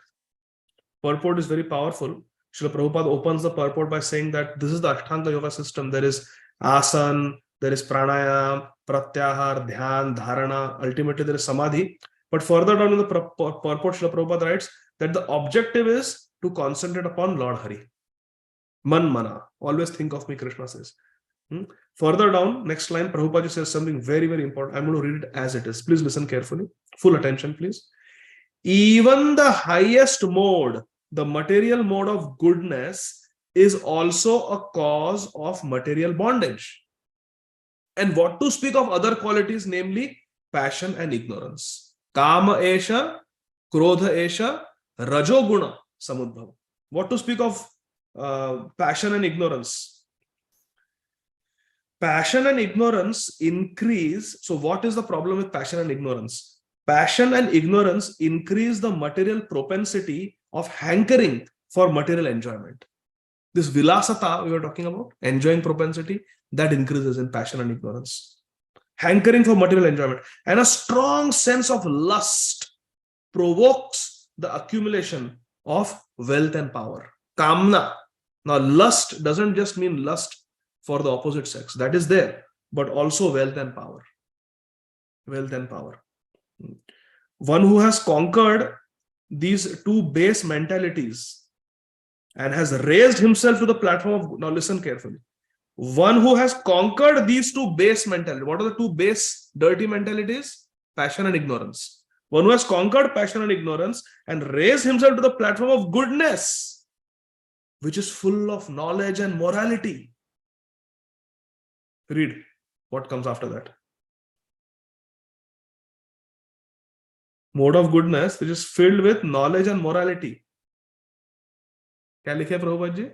Purport is very powerful. Srila Prabhupada opens the purport by saying that this is the Ashtanga Yoga system. There is asan, there is pranayam, pratyahar, dhyan, dharana. Ultimately, there is samadhi. But further down in the purport, Srila Prabhupada writes that the objective is to concentrate upon Lord Hari. Man mana. Always think of me, Krishna says. Further down, next line, Prabhupada says something very, very important. I'm going to read it as it is. Please listen carefully. Full attention, please. Even the highest mode, the material mode of goodness, is also a cause of material bondage. And what to speak of other qualities, namely passion and ignorance. Kama esha, krodha esha, rajoguna samudbhava. What to speak of passion and ignorance? Passion and ignorance increase. So what is the problem with passion and ignorance? Passion and ignorance increase the material propensity of hankering for material enjoyment. This vilasata we were talking about, enjoying propensity, that increases in passion and ignorance. Hankering for material enjoyment. And a strong sense of lust provokes the accumulation of wealth and power. Kamna. Now, lust doesn't just mean lust for the opposite sex. That is there, but also wealth and power. Wealth and power. One who has conquered these two base mentalities and has raised himself to the platform of, now listen carefully. One who has conquered these two base mentalities. What are the two base dirty mentalities? Passion and ignorance. One who has conquered passion and ignorance and raised himself to the platform of goodness, which is full of knowledge and morality. Read what comes after that. Mode of goodness, which is filled with knowledge and morality. क्या लिखे Prabhupada ji?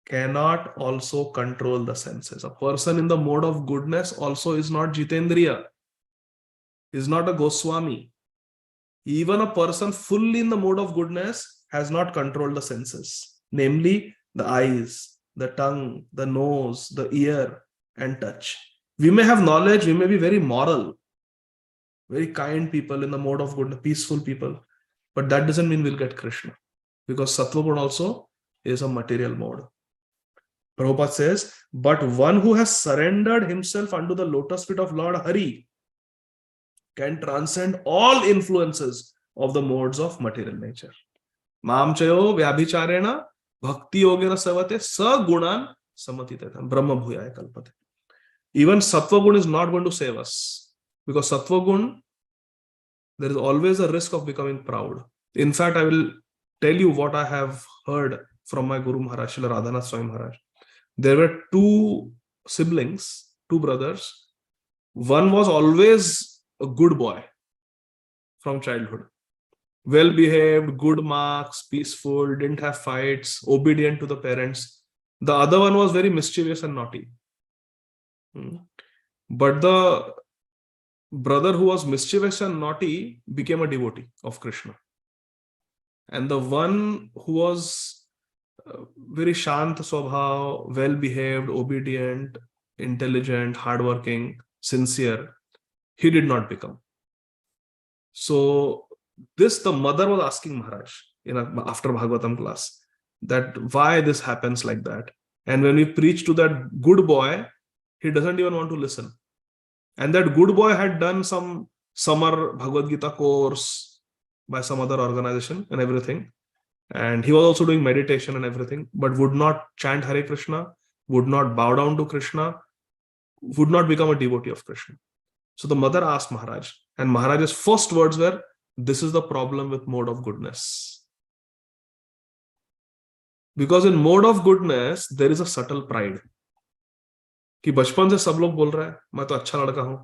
Cannot also control the senses. A person in the mode of goodness also is not Jitendriya, is not a Goswami. Even a person fully in the mode of goodness has not controlled the senses, namely the eyes, the tongue, the nose, the ear, and touch. We may have knowledge, we may be very moral, very kind people in the mode of goodness, peaceful people, but that doesn't mean we'll get Krishna, because Sattva Guna also is a material mode. Prabhupada says, but one who has surrendered himself unto the lotus feet of Lord Hari can transcend all influences of the modes of material nature. Mam chayo vyabhicharena bhakti yogena savate sa gunan samatitetam brahma bhuyaya kalpate. Even Sattva Guna is not going to save us, because Sattva Guna, there is always a risk of becoming proud. In fact, I will tell you what I have heard from my Guru Maharaj, Srila Radhanath Swami Maharaj. There were two siblings, two brothers. One was always a good boy from childhood. Well-behaved, good marks, peaceful, didn't have fights, obedient to the parents. The other one was very mischievous and naughty. But the brother who was mischievous and naughty became a devotee of Krishna. And the one who was very shant swabhav, well-behaved, obedient, intelligent, hardworking, sincere, he did not become. So the mother was asking Maharaj after Bhagavatam class that why this happens like that. And when we preach to that good boy, he doesn't even want to listen. And that good boy had done some summer Bhagavad Gita course by some other organization and everything. And he was also doing meditation and everything, but would not chant Hare Krishna, would not bow down to Krishna, would not become a devotee of Krishna. So the mother asked Maharaj, And Maharaj's first words were, this is the problem with mode of goodness. Because in mode of goodness, there is a subtle pride. कि बचपन से सब लोग बोल रहा है मैं तो अच्छा लड़का हूं,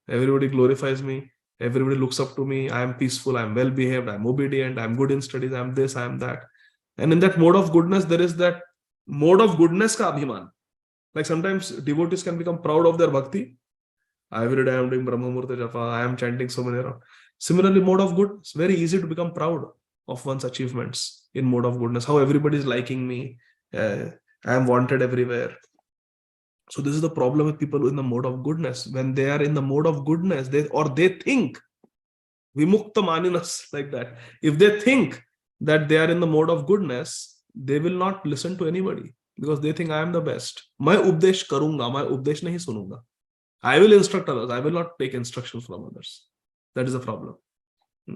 everybody glorifies me, everybody looks up to me, I am peaceful, I am well behaved, I am obedient, I am good in studies, I am this, I am that. And in that mode of goodness, there is that mode of goodness ka abhiman. Like sometimes devotees can become proud of their bhakti. Every day I am doing Brahma Murta Japa, I am chanting so many. Similarly, mode of good, it's very easy to become proud of one's achievements in mode of goodness. How everybody is liking me, I am wanted everywhere. So this is the problem with people in the mode of goodness. When they are in the mode of goodness, they think vimukta maninas, like that. If they think that they are in the mode of goodness, they will not listen to anybody because they think I am the best. Main updesh karunga, main updesh nahi sununga. I will instruct others. I will not take instructions from others. That is the problem.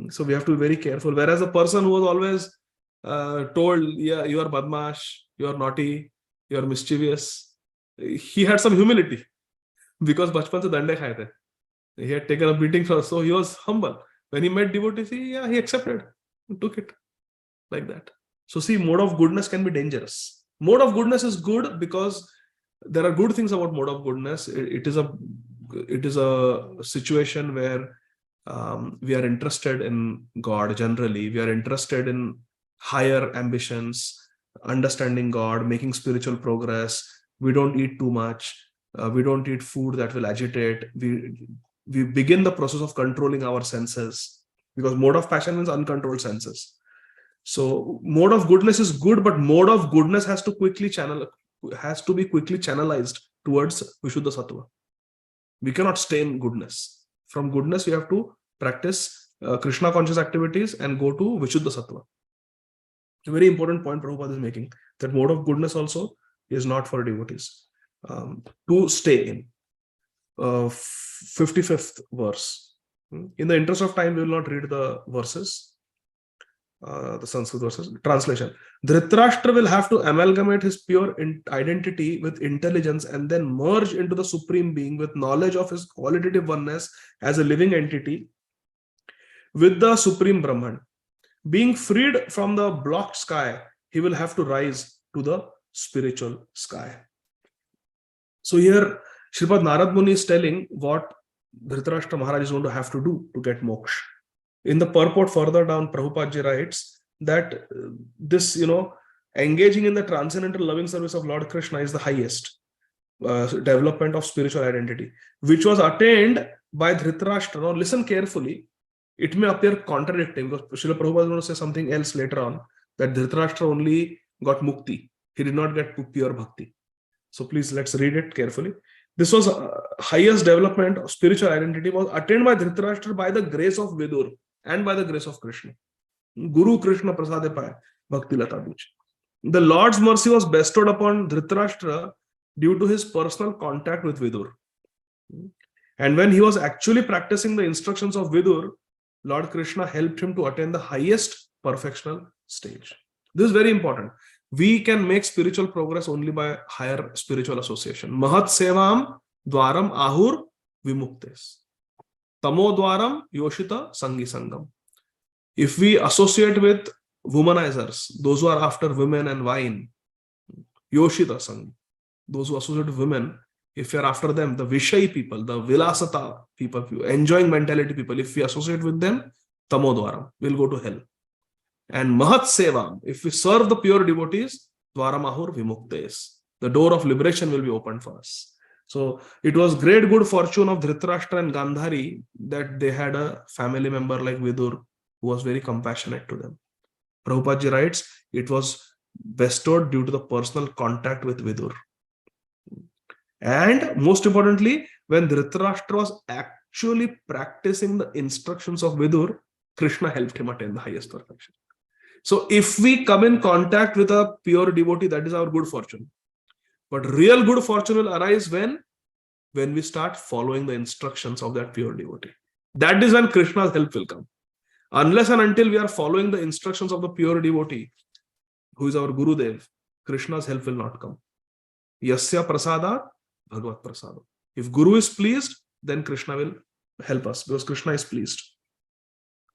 So we have to be very careful. Whereas the person who was always told, yeah, you are badmash, you are naughty, you are mischievous, he had some humility because bachpan se dande khaye the. He had taken a beating first, so he was humble. When he met devotees, he accepted, took it like that. So see, mode of goodness can be dangerous. Mode of goodness is good because there are good things about mode of goodness. It is a situation where we are interested in God generally. We are interested in higher ambitions, understanding God, making spiritual progress. We don't eat too much. We don't eat food that will agitate. We begin the process of controlling our senses because mode of passion means uncontrolled senses. So mode of goodness is good, but mode of goodness has to be quickly channelized towards Vishuddha Sattva. We cannot stay in goodness. From goodness, we have to practice Krishna conscious activities and go to Vishuddha Sattva. A very important point Prabhupada is making, that mode of goodness also is not for devotees to stay in. 55th verse. In the interest of time, we will not read the verses, the Sanskrit verses. Translation. Dhritarashtra will have to amalgamate his pure identity with intelligence and then merge into the Supreme Being with knowledge of his qualitative oneness as a living entity with the Supreme Brahman. Being freed from the blocked sky, he will have to rise to the spiritual sky. So here, Sripad Narad Muni is telling what Dhritarashtra Maharaj is going to have to do to get moksha. In the purport further down, Prabhupada writes that this, engaging in the transcendental loving service of Lord Krishna is the highest development of spiritual identity, which was attained by Dhritarashtra. Now listen carefully. It may appear contradicting because Srila Prabhupada is going to say something else later on, that Dhritarashtra only got mukti. He did not get pure bhakti. So please, let's read it carefully. This was highest development of spiritual identity was attained by Dhritarashtra by the grace of Vidur and by the grace of Krishna. Guru Krishna Prasade Paya Bhakti Lata Buch. The Lord's mercy was bestowed upon Dhritarashtra due to his personal contact with Vidur. And when he was actually practicing the instructions of Vidur, Lord Krishna helped him to attain the highest perfectional stage. This is very important. We can make spiritual progress only by higher spiritual association. Mahat sevam dwaram ahur vimuktes. Tamo dwaram yoshita sangi sangam. If we associate with womanizers, those who are after women and wine, yoshita sangi. Those who associate with women, if you are after them, the Vishay people, the Vilasata people, enjoying mentality people, if we associate with them, tamo dwaram, we'll go to hell. And Mahat Sevam, if we serve the pure devotees, Dwaramahur Vimuktes, the door of liberation will be opened for us. So it was great good fortune of Dhritarashtra and Gandhari that they had a family member like Vidur who was very compassionate to them. Prabhupada writes, it was bestowed due to the personal contact with Vidur. And most importantly, when Dhritarashtra was actually practicing the instructions of Vidur, Krishna helped him attain the highest perfection. So if we come in contact with a pure devotee, that is our good fortune. But real good fortune will arise when we start following the instructions of that pure devotee. That is when Krishna's help will come. Unless and until we are following the instructions of the pure devotee, who is our Gurudev, Krishna's help will not come. Yasya prasada, Bhagavat prasada. If Guru is pleased, then Krishna will help us, because Krishna is pleased.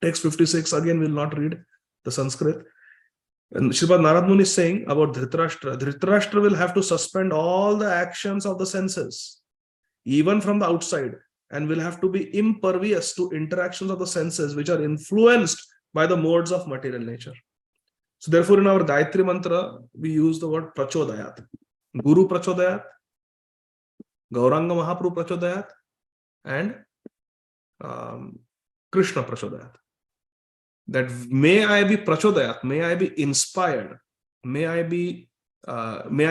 Text 56, again we'll not read the Sanskrit. And Sripad Narad Muni is saying about Dhritarashtra. Dhritarashtra will have to suspend all the actions of the senses, even from the outside, and will have to be impervious to interactions of the senses which are influenced by the modes of material nature. So therefore, in our Gayatri mantra, we use the word Prachodayat. Guru Prachodayat, Gauranga Mahaprabhu Prachodayat, and Krishna Prachodayat. That may I be Prachodayat, may I be inspired, may I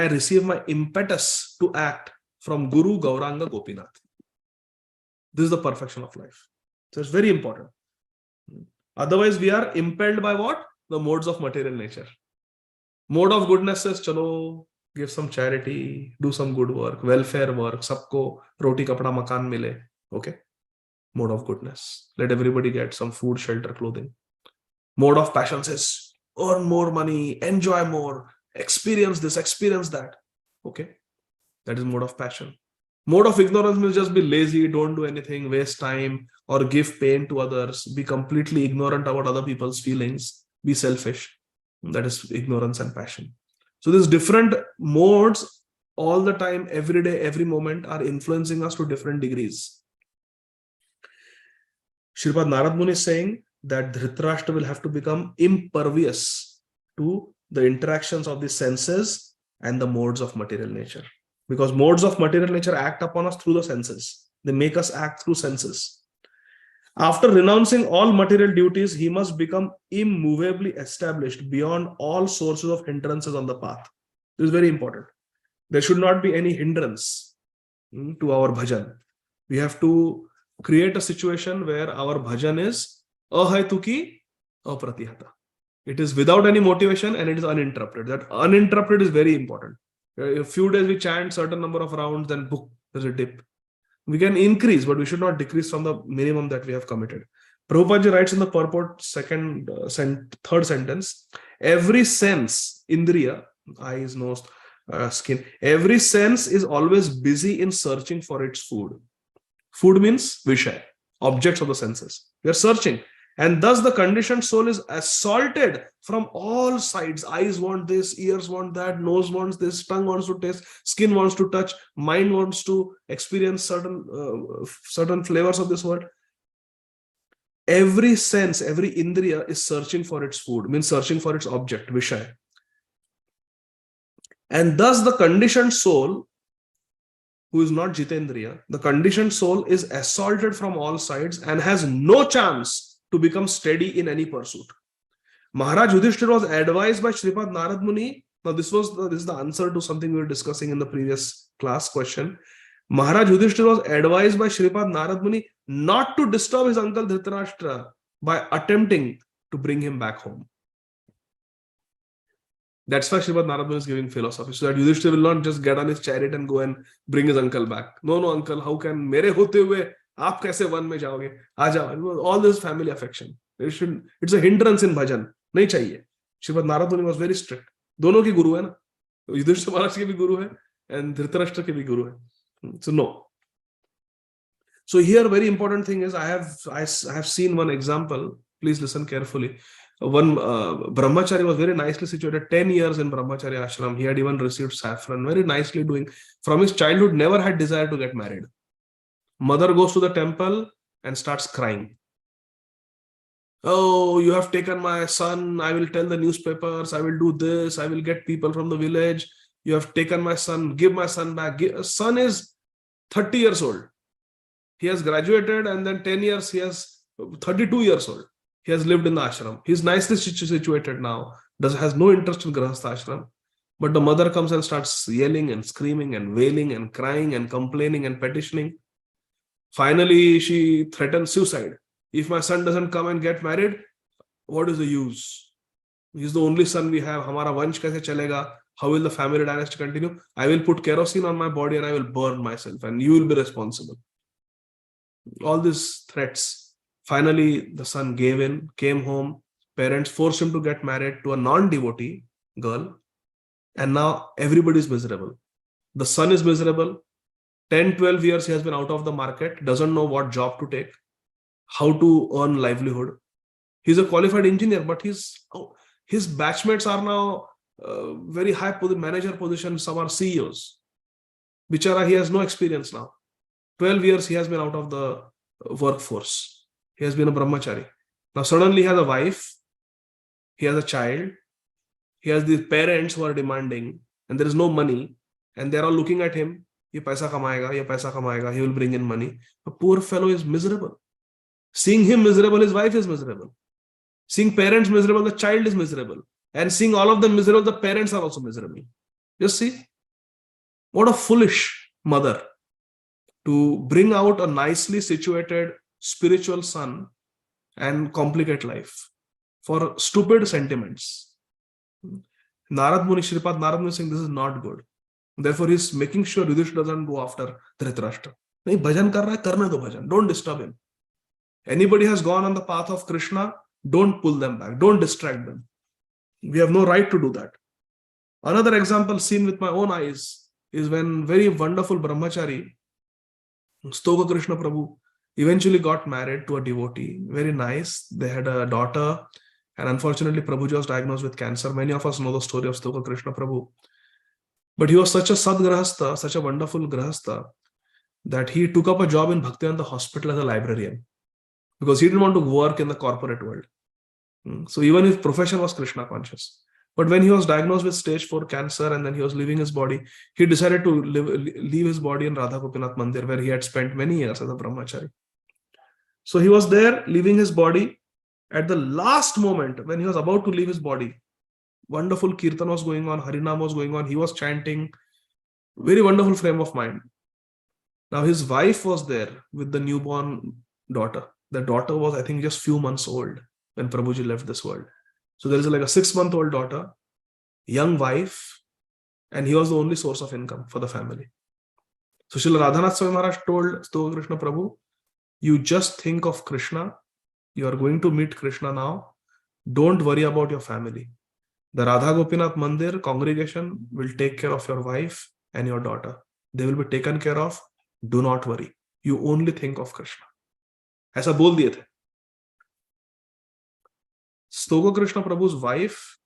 receive my impetus to act from Guru Gauranga Gopinath. This is the perfection of life. So it's very important. Otherwise, we are impelled by what? The modes of material nature. Mode of goodness says, chalo, give some charity, do some good work, welfare work, sabko roti kapda makan mile. Okay. Mode of goodness. Let everybody get some food, shelter, clothing. Mode of passion says, earn more money, enjoy more, experience this, experience that. Okay. That is mode of passion. Mode of ignorance means just be lazy, don't do anything, waste time, or give pain to others, be completely ignorant about other people's feelings, be selfish. That is ignorance and passion. So these different modes all the time, every day, every moment are influencing us to different degrees. Sripad Narad Muni is saying that Dhritarashtra will have to become impervious to the interactions of the senses and the modes of material nature. Because modes of material nature act upon us through the senses. They make us act through senses. After renouncing all material duties, he must become immovably established beyond all sources of hindrances on the path. This is very important. There should not be any hindrance to our bhajan. We have to create a situation where our bhajan is ahaituki apratihata. It is without any motivation and it is uninterrupted. That uninterrupted is very important. A few days we chant certain number of rounds, then book, there's a dip. We can increase, but we should not decrease from the minimum that we have committed. Prabhupada ji writes in the purport, third sentence, every sense, indriya, eyes, nose, skin, every sense is always busy in searching for its food. Food means vishay, objects of the senses. We are searching. And thus the conditioned soul is assaulted from all sides. Eyes want this, ears want that, nose wants this, tongue wants to taste, skin wants to touch, mind wants to experience certain flavors of this world. Every sense, every indriya is searching for its food, means searching for its object, vishay. And thus the conditioned soul, who is not jitendriya, the conditioned soul is assaulted from all sides and has no chance to become steady in any pursuit. Maharaj Yudhishthira was advised by Sripad Narad Muni. Now this is the answer to something we were discussing in the previous class question. Maharaj Yudhishthira was advised by Sripad Narad Muni not to disturb his uncle Dhritarashtra by attempting to bring him back home. That's why Sripad Narad Muni is giving philosophy, so that Yudhishthira will not just get on his chariot and go and bring his uncle back. No, uncle, how can mere hote hue आप कैसे one में जाओगे? आ जाओ. All this family affection. It's a hindrance in bhajan. नहीं चाहिए. Sripad Narad Muni was very strict. दोनों की गुरु है ना. युधिष्ठिर महाराज के भी गुरु है and Dhritarashtra के भी गुरु है. So no. So here very important thing is I have seen one example. Please listen carefully. One brahmachari was very nicely situated, 10 years in brahmachari ashram. He had even received saffron, very nicely doing. From his childhood, never had desire to get married. Mother goes to the temple and starts crying. Oh, you have taken my son. I will tell the newspapers. I will do this. I will get people from the village. You have taken my son. Give my son back. Son is 30 years old. He has graduated and then 10 years, he has 32 years old. He has lived in the ashram. He is nicely situated now. Has no interest in Grahastha ashram. But the mother comes and starts yelling and screaming and wailing and crying and complaining and petitioning. Finally, she threatens suicide. If my son doesn't come and get married, what is the use? He's the only son we have. Hamara vansh kaise chalega? How will the family dynasty continue? I will put kerosene on my body and I will burn myself and you will be responsible. All these threats. Finally, the son gave in, came home. Parents forced him to get married to a non-devotee girl. And now everybody is miserable. The son is miserable. 10, 12 years he has been out of the market, doesn't know what job to take. how to earn livelihood. He's a qualified engineer, but his batchmates are now very high manager positions. Some are CEOs. Bichara, he has no experience now. 12 years he has been out of the workforce. He has been a brahmachari. Now suddenly he has a wife, he has a child, he has these parents who are demanding, and there is no money, and they are all looking at him. Ye paisa kamayega, he will bring in money. The poor fellow is miserable. Seeing him miserable, his wife is miserable. Seeing parents miserable, the child is miserable. And seeing all of them miserable, the parents are also miserable. Just see, what a foolish mother to bring out a nicely situated spiritual son and complicate life for stupid sentiments. Narad Muni, Shripad Narad Muni is saying this is not good. Therefore, he is making sure Yudhishthira doesn't go after Dhritarashtra. Nahi, bhajan kar raha hai, karna do bhajan. Don't disturb him. Anybody has gone on the path of Krishna, don't pull them back. Don't distract them. We have no right to do that. Another example seen with my own eyes is when very wonderful brahmachari, Stoka Krishna Prabhu, eventually got married to a devotee. Very nice. They had a daughter, and unfortunately Prabhuji was diagnosed with cancer. Many of us know the story of Stoka Krishna Prabhu. But he was such a sadgrahastha, such a wonderful grahastha, that he took up a job in Bhaktivedanta hospital as a librarian, because he didn't want to work in the corporate world. So even his profession was Krishna conscious. But when he was diagnosed with stage 4 cancer and then he was leaving his body, he decided to leave his body in Radha Gopinath Mandir, where he had spent many years as a brahmachari. So he was there leaving his body. At the last moment, when he was about to leave his body, wonderful kirtan was going on, Harinam was going on, he was chanting, very wonderful frame of mind. Now his wife was there with the newborn daughter. The daughter was, I think, just few months old when Prabhuji left this world. So there is like a 6-month-old daughter, young wife, and he was the only source of income for the family. So Srila Radhanath Swami Maharaj told Stoka Krishna Prabhu, you just think of Krishna. You are going to meet Krishna now. Don't worry about your family. The Radha Gopinath Mandir congregation will take care of your wife and your daughter. They will be taken care of. Do not worry. You only think of Krishna. ऐसा बोल दिए थे. Stoka Krishna Prabhu's wife,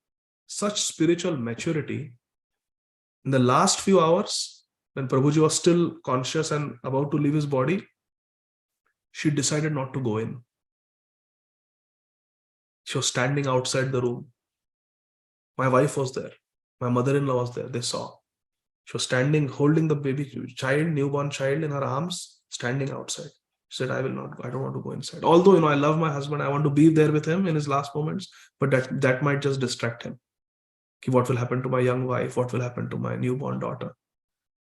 such spiritual maturity. In the last few hours, when Prabhuji was still conscious and about to leave his body, she decided not to go in. She was standing outside the room. My wife was there. My mother-in-law was there. They saw. She was standing, holding the baby child, newborn child in her arms, standing outside. She said, I will not go. I don't want to go inside. Although, I love my husband. I want to be there with him in his last moments, but that might just distract him. What will happen to my young wife? What will happen to my newborn daughter?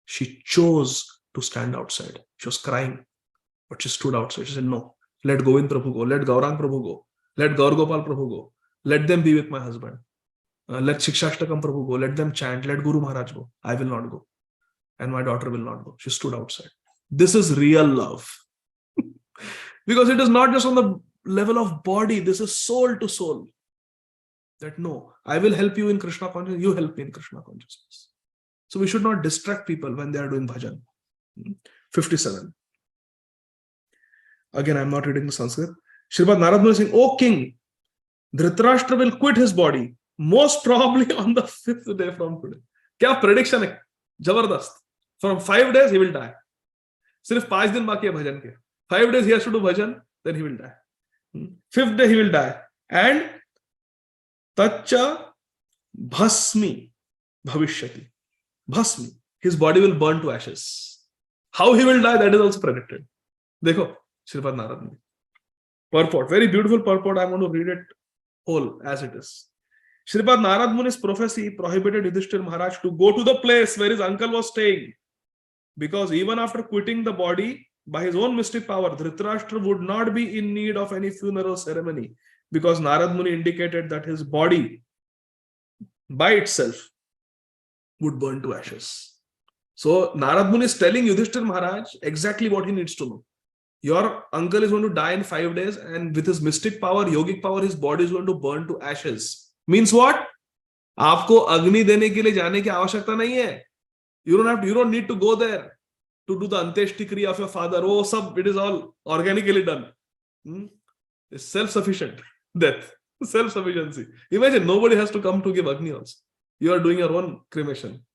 She chose to stand outside. She was crying, but she stood outside. She said, no, let Govind Prabhu go. Let Gaurang Prabhu go. Let Gaur Gopal Prabhu go. Let them be with my husband. Let Shikshashtakam Prabhu go. Let them chant. Let Guru Maharaj go. I will not go. And my daughter will not go. She stood outside. This is real love. Because it is not just on the level of body. This is soul to soul. That no, I will help you in Krishna consciousness. You help me in Krishna consciousness. So we should not distract people when they are doing bhajan. 57. Again, I am not reading the Sanskrit. Sripad Narad Muni is saying, O king, Dhritarashtra will quit his body most probably on the 5th day from today. Kya prediction hai? Jabardast. From 5 days he will die. Sirf 5 din baki hai bhajan ke. 5 days he has to do bhajan, then he will die. 5th day he will die. And Tacha Bhasmi Bhavishyati. Bhasmi. His body will burn to ashes. How he will die, that is also predicted. Dekho, Sripad Narad Muni. Purport. Very beautiful purport. I'm going to read it whole as it is. Sripad Narad Muni's prophecy prohibited Yudhishthira Maharaj to go to the place where his uncle was staying. Because even after quitting the body, by his own mystic power, Dhritarashtra would not be in need of any funeral ceremony. Because Narad Muni indicated that his body by itself would burn to ashes. So Narad Muni is telling Yudhishthira Maharaj exactly what he needs to know. Your uncle is going to die in 5 days, and with his mystic power, yogic power, his body is going to burn to ashes. Means what? आपको अग्नि देने के लिए जाने की आवश्यकता नहीं है. You don't need to go there to do the Antyeshti Kriya of your father. Oh, sab, it is all organically done. is self-sufficient death. Self-sufficiency. Imagine nobody has to come to give Agni also. You are doing your own cremation.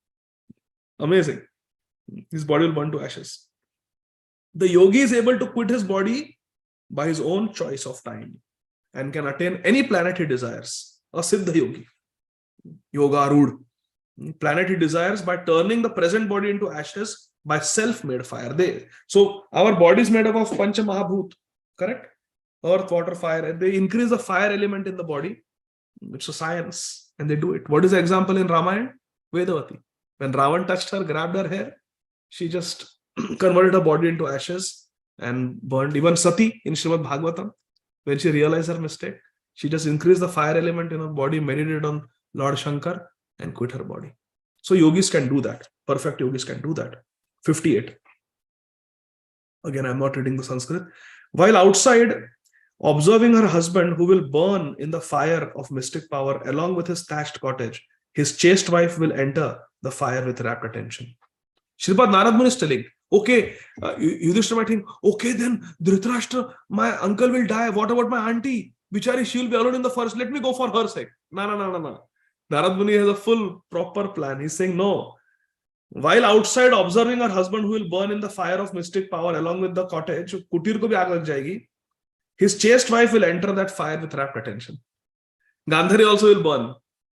Amazing. His body will burn to ashes. The yogi is able to quit his body by his own choice of time and can attain any planet he desires. A Siddha yogi. Yoga Arud. Planet he desires by turning the present body into ashes by self-made fire. So our body is made up of Pancha Mahabhut, correct? Earth, water, fire. And they increase the fire element in the body. It's a science. And they do it. What is the example in Ramayana? Vedavati. When Ravan touched her, grabbed her hair, she just converted her body into ashes and burned. Even Sati in Srīmad Bhāgavatam, when she realized her mistake, she just increased the fire element in her body, meditated on Lord Shankar and quit her body. So yogis can do that. Perfect yogis can do that. 58. Again, I'm not reading the Sanskrit. While outside, observing her husband who will burn in the fire of mystic power along with his thatched cottage, his chaste wife will enter the fire with rapt attention. Shripad Narad Muni is telling, okay, Yudhishthira might think, okay, then Dhritarashtra, my uncle will die. What about my auntie? Bichari, she will be alone in the forest. Let me go for her sake. No. Narad Muni has a full, proper plan. He's saying, no. While outside observing her husband who will burn in the fire of mystic power along with the cottage, kutir ko bhi aag lag jayegi, his chaste wife will enter that fire with rapt attention. Gandhari also will burn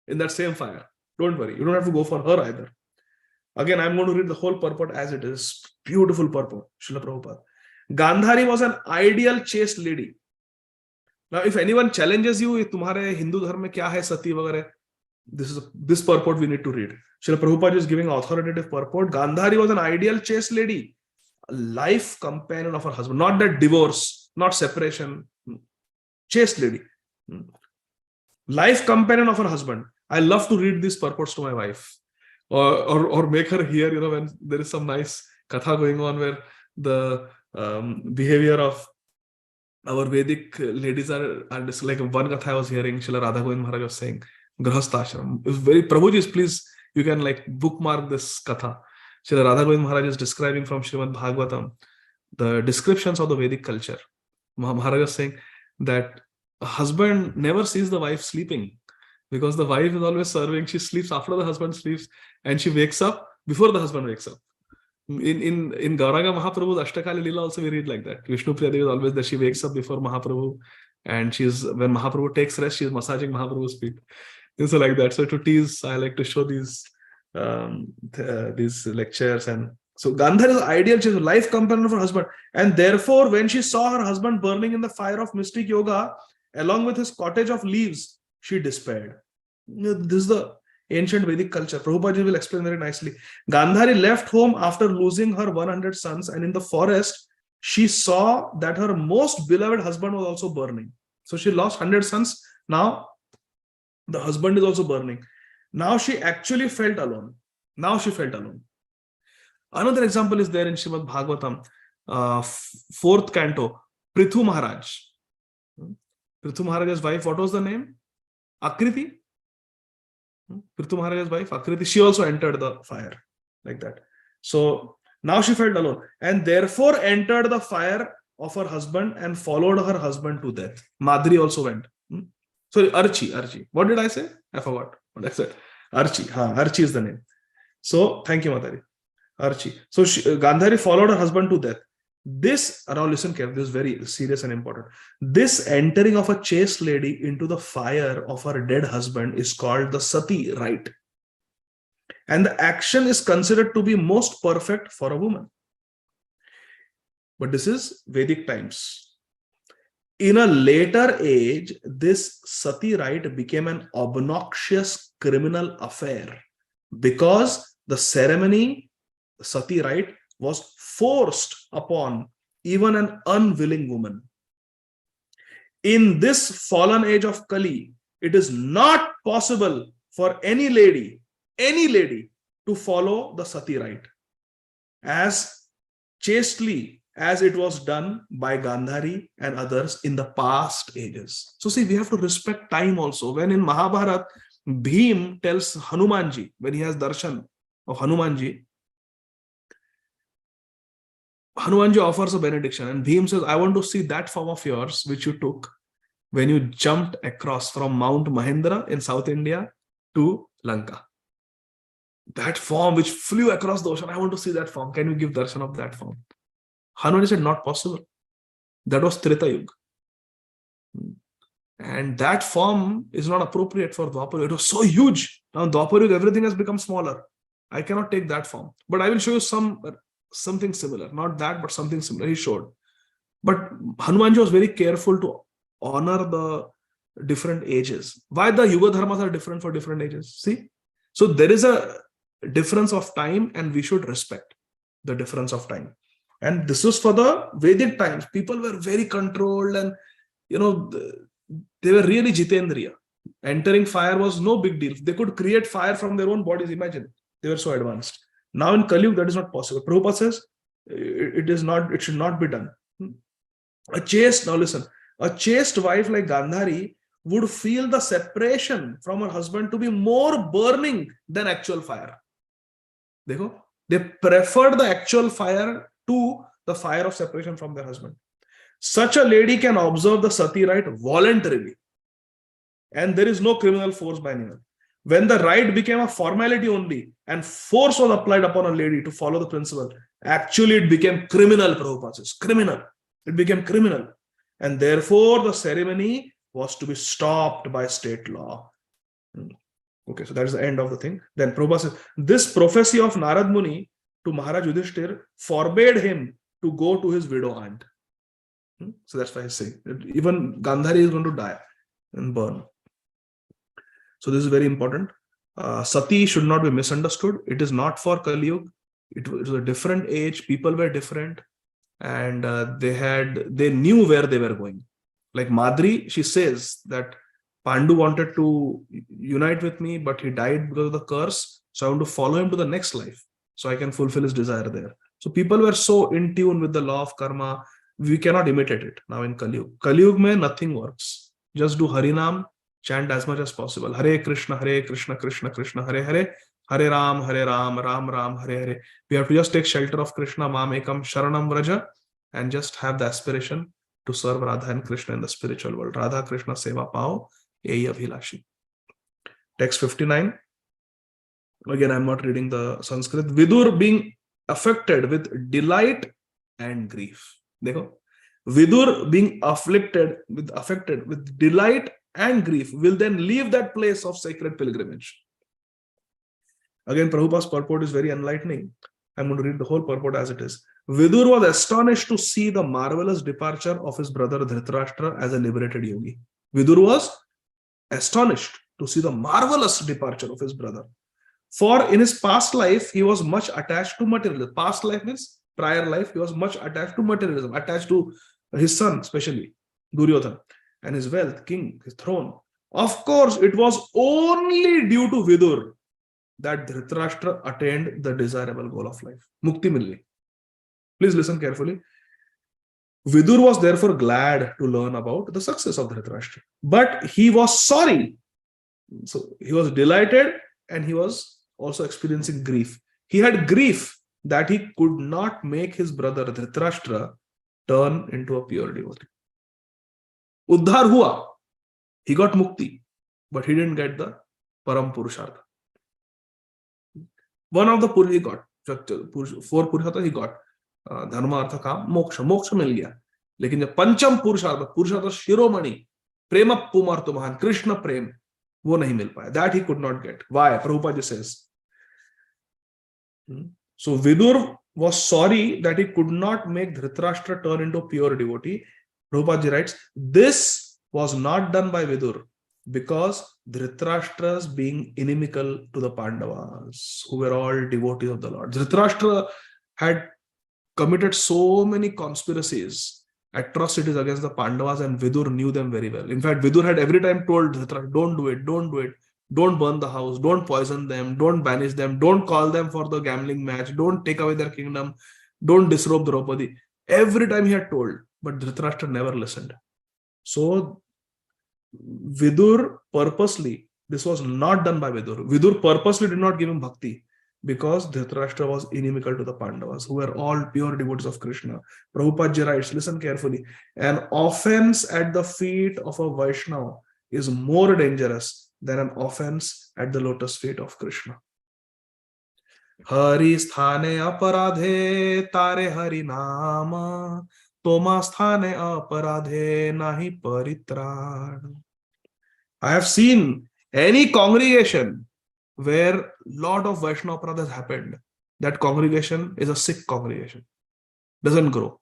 in that same fire. Don't worry. You don't have to go for her either. Again, I'm going to read the whole purport as it is. Beautiful purport. Srila Prabhupada. Gandhari was an ideal chaste lady. Now, if anyone challenges you, तुम्हारे हिंदू धर्म में क्या है सती वगैरह, this purport we need to read. Srila Prabhupada is giving authoritative purport. Gandhari was an ideal chaste lady, a life companion of her husband. Not that divorce, not separation. Chaste lady. Life companion of her husband. I love to read these purports to my wife. Or make her hear, when there is some nice katha going on where the behavior of our Vedic ladies are just like one katha I was hearing, Srila Radha Govind Maharaj was saying, Grahastha Ashram. It was very, Prabhuji, please, you can bookmark this katha. Srila Radha Govind Maharaj is describing from Srīmad Bhāgavatam the descriptions of the Vedic culture. Maharaj was saying that a husband never sees the wife sleeping. Because the wife is always serving, she sleeps after the husband sleeps, and she wakes up before the husband wakes up. In Gauranga Mahaprabhu's Ashtakali Leela also we read like that. Vishnu Priya Devi is always that she wakes up before Mahaprabhu, and when Mahaprabhu takes rest, she is massaging Mahaprabhu's feet. It's like that. So to tease, I like to show these lectures. And so Gandhar is the ideal, she is a life companion of her husband. And therefore, when she saw her husband burning in the fire of mystic yoga, along with his cottage of leaves, she despaired. This is the ancient Vedic culture. Prabhupada will explain very nicely. Gandhari left home after losing her 100 sons, and in the forest, she saw that her most beloved husband was also burning. So she lost 100 sons. Now the husband is also burning. Now she actually felt alone. Another example is there in Srīmad Bhāgavatam, 4th canto, Prithu Maharaj. Prithu Maharaj's wife, what was the name? Akriti. Prithu Maharaj's wife, Akriti, she also entered the fire like that. So now she felt alone and therefore entered the fire of her husband and followed her husband to death. Madri also went. Sorry, Archi. What did I say? I forgot what I said. Archi. Archi is the name. So thank you, Madari. Archi. So Gandhari followed her husband to death. This, now listen carefully, this is very serious and important. This entering of a chaste lady into the fire of her dead husband is called the sati rite. And the action is considered to be most perfect for a woman. But this is Vedic times. In a later age, this sati rite became an obnoxious criminal affair because the ceremony, sati rite, was forced upon even an unwilling woman. In this fallen age of Kali, it is not possible for any lady to follow the sati rite as chastely as it was done by Gandhari and others in the past ages. So see, we have to respect time also. When in Mahabharata, Bhim tells Hanumanji, when he has darshan of Hanumanji, Hanumanji offers a benediction, and Bhim says, I want to see that form of yours which you took when you jumped across from Mount Mahendra in South India to Lanka. That form which flew across the ocean, I want to see that form. Can you give darshan of that form? Hanumanji said, not possible. That was Treta Yuga. And that form is not appropriate for Dwapar. It was so huge. Now Dwapar Yuga, everything has become smaller. I cannot take that form. But I will show you something similar. Not that, but something similar. He showed. But Hanumanji was very careful to honor the different ages. Why the Yuga Dharmas are different for different ages? See? So there is a difference of time, and we should respect the difference of time. And this was for the Vedic times. People were very controlled, and they were really Jitendriya. Entering fire was no big deal. They could create fire from their own bodies. Imagine. They were so advanced. Now in Kali Yuga, that is not possible. Prabhupada says it should not be done. A chaste wife like Gandhari would feel the separation from her husband to be more burning than actual fire. They preferred the actual fire to the fire of separation from their husband. Such a lady can observe the sati rite voluntarily, and there is no criminal force by anyone. When the rite became a formality only and force was applied upon a lady to follow the principle, actually it became criminal. Prabhupada says, criminal. It became criminal. And therefore the ceremony was to be stopped by state law. Okay, so that is the end of the thing. Then Prabhupada says, this prophecy of Narad Muni to Maharaj Yudhishthir forbade him to go to his widow aunt. So that's why I say, even Gandhari is going to die and burn. So this is very important. Sati should not be misunderstood. It is not for Kali Yuga. It was a different age. People were different, and they knew where they were going. Like Madri, she says that Pandu wanted to unite with me, but he died because of the curse. So I want to follow him to the next life, so I can fulfill his desire there. So people were so in tune with the law of karma. We cannot imitate it now in Kali Yuga. Kali Yuga mein nothing works. Just do Harinam, chant as much as possible. Hare Krishna, Krishna Krishna, Hare Hare, Hare Ram, Ram Ram, Hare Hare. We have to just take shelter of Krishna, Mam Ekam Sharanam Vraja, and just have the aspiration to serve Radha and Krishna in the spiritual world. Radha Krishna Seva Pao, Yehi Abhilashi. Text 59. Again, I'm not reading the Sanskrit. Vidur being affected with delight and grief. Dekho. Vidur being affected with delight and grief will then leave that place of sacred pilgrimage. Again, Prabhupada's purport is very enlightening. I'm going to read the whole purport as it is. Vidur was astonished to see the marvelous departure of his brother Dhritarashtra as a liberated yogi. Vidur was astonished to see the marvelous departure of his brother. For in his past life, he was much attached to materialism. Past life means prior life, he was much attached to materialism, attached to his son, especially Duryodhana, and his wealth, king, his throne. Of course, it was only due to Vidur that Dhritarashtra attained the desirable goal of life. Mukti milli. Please listen carefully. Vidur was therefore glad to learn about the success of Dhritarashtra. But he was sorry. So he was delighted, and he was also experiencing grief. He had grief that he could not make his brother Dhritarashtra turn into a pure devotee. Uddhar hua. He got mukti, but he didn't get the param purushartha. One of the purusha he got. 4 purushartha he got. Dharma, artha, kam, moksha. Moksha mil gaya. Lekin jab pancham purushartha shiromani, prema pumarto mahan, Krishna prem, wo nahi mil paya. That he could not get. Why? Prabhupada says. So Vidur was sorry that he could not make Dhritarashtra turn into a pure devotee. Prabhupada writes, this was not done by Vidur because Dhritarashtra's being inimical to the Pandavas, who were all devotees of the Lord. Dhritarashtra had committed so many conspiracies, atrocities against the Pandavas, and Vidur knew them very well. In fact, Vidur had every time told Dhritarashtra, don't do it, don't do it. Don't burn the house, don't poison them, don't banish them, don't call them for the gambling match, don't take away their kingdom, don't disrobe Draupadi. Every time he had told, but Dhritarashtra never listened. So Vidur purposely, this was not done by Vidur. Vidur purposely did not give him bhakti. because Dhritarashtra was inimical to the Pandavas, who were all pure devotees of Krishna. Prabhupada writes, listen carefully, an offense at the feet of a Vaishnava is more dangerous than an offense at the lotus feet of Krishna. Hari sthane aparadhe tare hari nama, toma sthane aparadhe nahi paritran. I have seen any congregation where lot of Vaishnava aparadha has happened. That congregation is a sick congregation. Doesn't grow.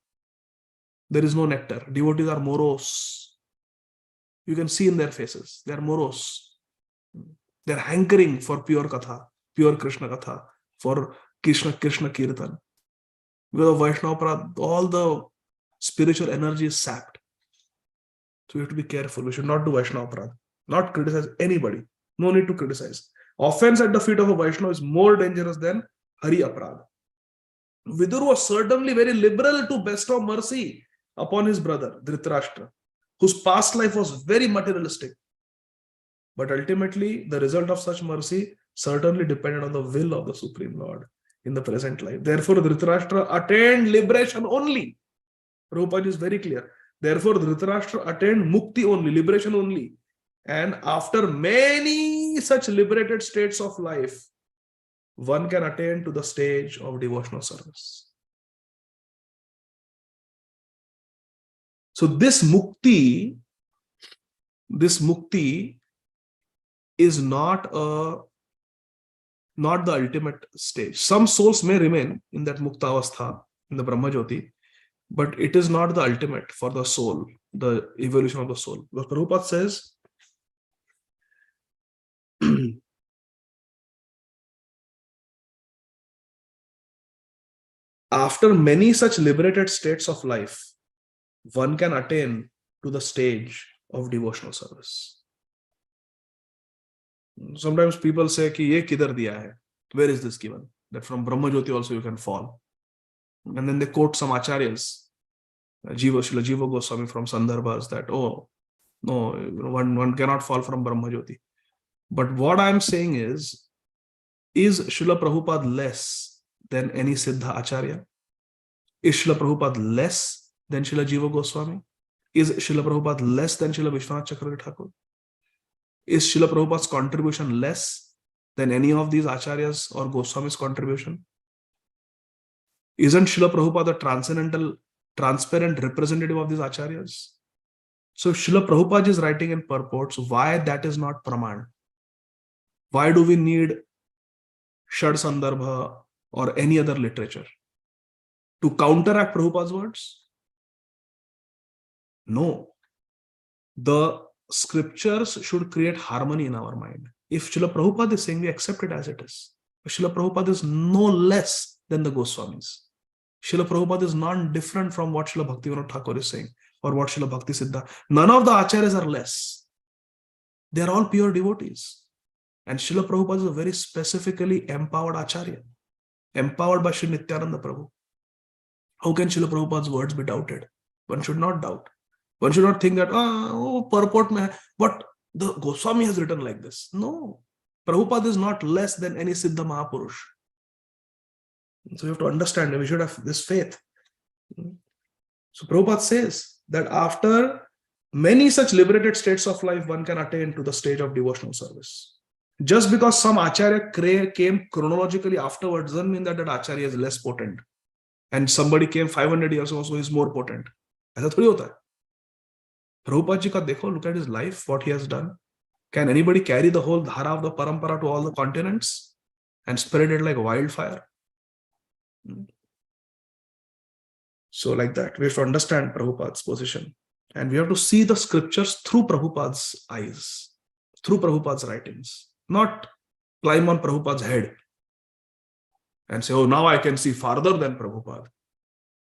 There is no nectar. Devotees are morose. You can see in their faces. They are morose. They are hankering for pure katha, pure Krishna katha, for Krishna Kirtan. Because of Vaishnava aparadha, all the spiritual energy is sapped. So we have to be careful. We should not do Vaishnava aparadha. Not criticize anybody. No need to criticize. Offense at the feet of a Vaishnava is more dangerous than Hari Aparadha. Vidur was certainly very liberal to bestow mercy upon his brother, Dhritarashtra, whose past life was very materialistic. But ultimately, the result of such mercy certainly depended on the will of the Supreme Lord in the present life. Therefore, Dhritarashtra attained liberation only. Prabhupada is very clear. Therefore, Dhritarashtra attained mukti only, liberation only. And after many such liberated states of life, one can attain to the stage of devotional service. So this mukti is not the ultimate stage. Some souls may remain in that mukta avastha, in the Brahma Jyoti, but it is not the ultimate for the soul, the evolution of the soul. Because Prabhupada says, after many such liberated states of life, one can attain to the stage of devotional service. Sometimes people say, ki ye kidhar diya hai? Where is this given? That from Brahma Jyoti also you can fall. And then they quote some acharyas, Srila Jiva Goswami from Sandarbhas, that, oh, no, one cannot fall from Brahma Jyoti. But what I'm saying is Srila Prabhupada less than any Siddha Acharya? Is Srila Prabhupada less than Srila Jiva Goswami? Is Srila Prabhupada less than Srila Vishwanath Chakravarti Thakur? Is Srila Prabhupada's contribution less than any of these Acharyas or Goswami's contribution? Isn't Srila Prabhupada the transcendental, transparent representative of these Acharyas? So if Srila Prabhupada is writing in purports, why that is not Praman? Why do we need Shad Sandarbha or any other literature to counteract Prabhupada's words? No. The scriptures should create harmony in our mind. If Srila Prabhupada is saying, we accept it as it is. But Srila Prabhupada is no less than the Goswamis. Srila Prabhupada is not different from what Srila Bhaktivinoda Thakur is saying or what Srila Bhakti Siddha. None of the acharyas are less. They are all pure devotees. And Srila Prabhupada is a very specifically empowered acharya, empowered by Sri Nityananda Prabhu. How can Srila Prabhupada's words be doubted? One should not doubt. One should not think that, purport mein hai, but the Goswami has written like this. No. Prabhupada is not less than any Siddha Mahapurush. So you have to understand that we should have this faith. So Prabhupada says that after many such liberated states of life, one can attain to the stage of devotional service. Just because some acharya came chronologically afterwards doesn't mean that acharya is less potent. And somebody came 500 years ago, so he's more potent. ऐसा थोड़ी होता है. Prabhupada ji ka dekho, look at his life, what he has done. Can anybody carry the whole dhara of the parampara to all the continents and spread it like wildfire? So like that, we have to understand Prabhupada's position. And we have to see the scriptures through Prabhupada's eyes, through Prabhupada's writings. Not climb on Prabhupada's head and say, oh, now I can see farther than Prabhupada.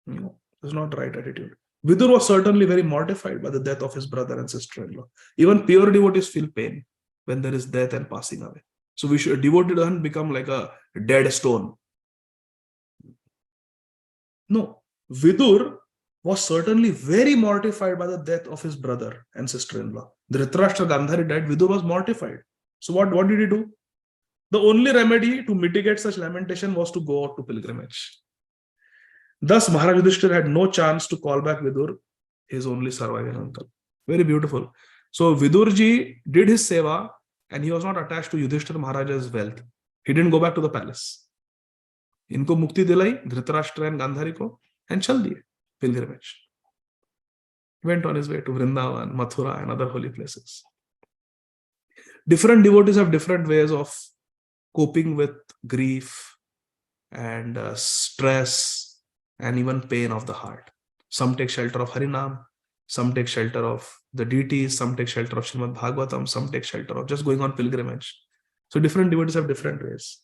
No, that's not the right attitude. Vidur was certainly very mortified by the death of his brother and sister-in-law. Even pure devotees feel pain when there is death and passing away. So a devotee doesn't become like a dead stone. No, Vidur was certainly very mortified by the death of his brother and sister-in-law. Dhritarashtra Gandhari died, Vidur was mortified. So what did he do? The only remedy to mitigate such lamentation was to go out to pilgrimage. Thus, Maharaj Yudhishthira had no chance to call back Vidur, his only surviving uncle. Very beautiful. So Vidurji did his seva and he was not attached to Yudhishthira Maharaj's wealth. He didn't go back to the palace. इनको मुक्ति दिलाई Dhritarashtra and Gandhari को and चल दिए pilgrimage. He went on his way to Vrindavan, Mathura and other holy places. Different devotees have different ways of coping with grief and stress and even pain of the heart. Some take shelter of Harinam, some take shelter of the deities, some take shelter of Srīmad Bhāgavatam, some take shelter of just going on pilgrimage. So different devotees have different ways.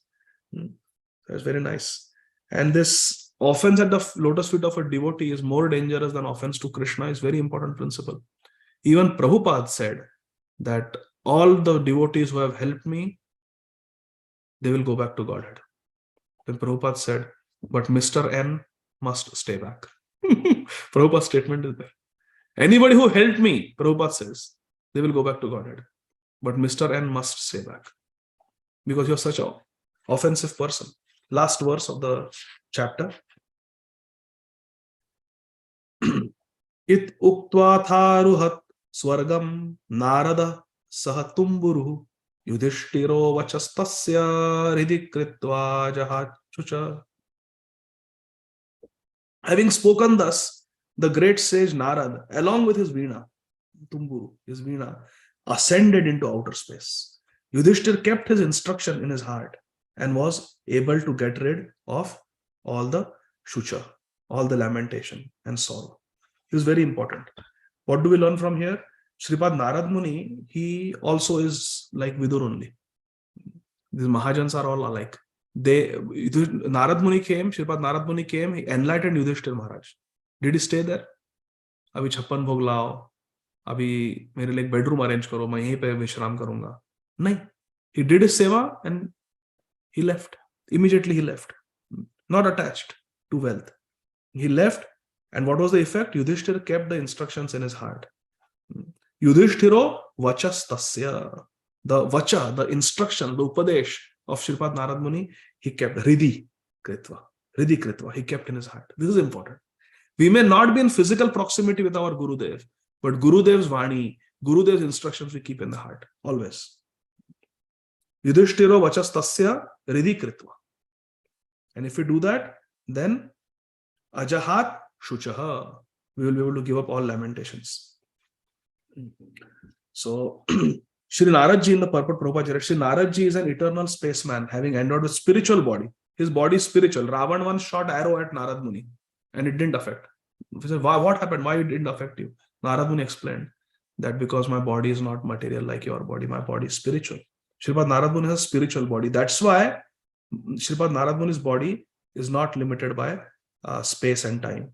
That's very nice. And this offense at the lotus feet of a devotee is more dangerous than offense to Krishna is very important principle. Even Prabhupada said that all the devotees who have helped me, they will go back to Godhead. Then Prabhupada said, but Mr. N must stay back. Prabhupada's statement is there. Anybody who helped me, Prabhupada says, they will go back to Godhead. But Mr. N must stay back. Because you're such an offensive person. Last verse of the chapter. It uktva tharuhat swargam narada sahatumburu yudhishthiro vachastasya hridhi kritva jahachucha. Having spoken thus, the great sage Narad, along with his veena, Tumburu, his veena, ascended into outer space. Yudhishthir kept his instruction in his heart and was able to get rid of all the shucha, all the lamentation and sorrow. This is very important. What do we learn from here? Shripad Narad Muni, he also is like Vidur only. These Mahajans are all alike. Narad Muni came, Shripad Narad Muni came, he enlightened Yudhishthir Maharaj. Did he stay there? Abhi 56 भोग लाओ, abhi मेरे लिए bedroom arrange करो, मैं यहीं पे विश्राम करूंगा. नहीं. He did his seva and he left. Immediately he left. Not attached to wealth. He left, and what was the effect? Yudhishthira kept the instructions in his heart. Yudhishthiro vachastasya. The vacha, the instruction, the upadesh of Shripad Narad Muni, he kept. Hridhi kritva. Hridhi kritva. He kept in his heart. This is important. We may not be in physical proximity with our Gurudev, but Gurudev's Vani, Gurudev's instructions we keep in the heart. Always. Yudhishthiro vachastasya hridhi kritva. And if we do that, then ajahat shuchaha. We will be able to give up all lamentations. So, Shri Naradji in the purport Prabhupada, Shri Naradji is an eternal spaceman having endowed with spiritual body. His body is spiritual. Ravan once shot arrow at Narad Muni and it didn't affect. He said, what happened? Why it didn't affect you? Narad Muni explained that because my body is not material like your body, my body is spiritual. Shripad Narad Muni has a spiritual body. That's why Shripad Narad Muni's body is not limited by space and time.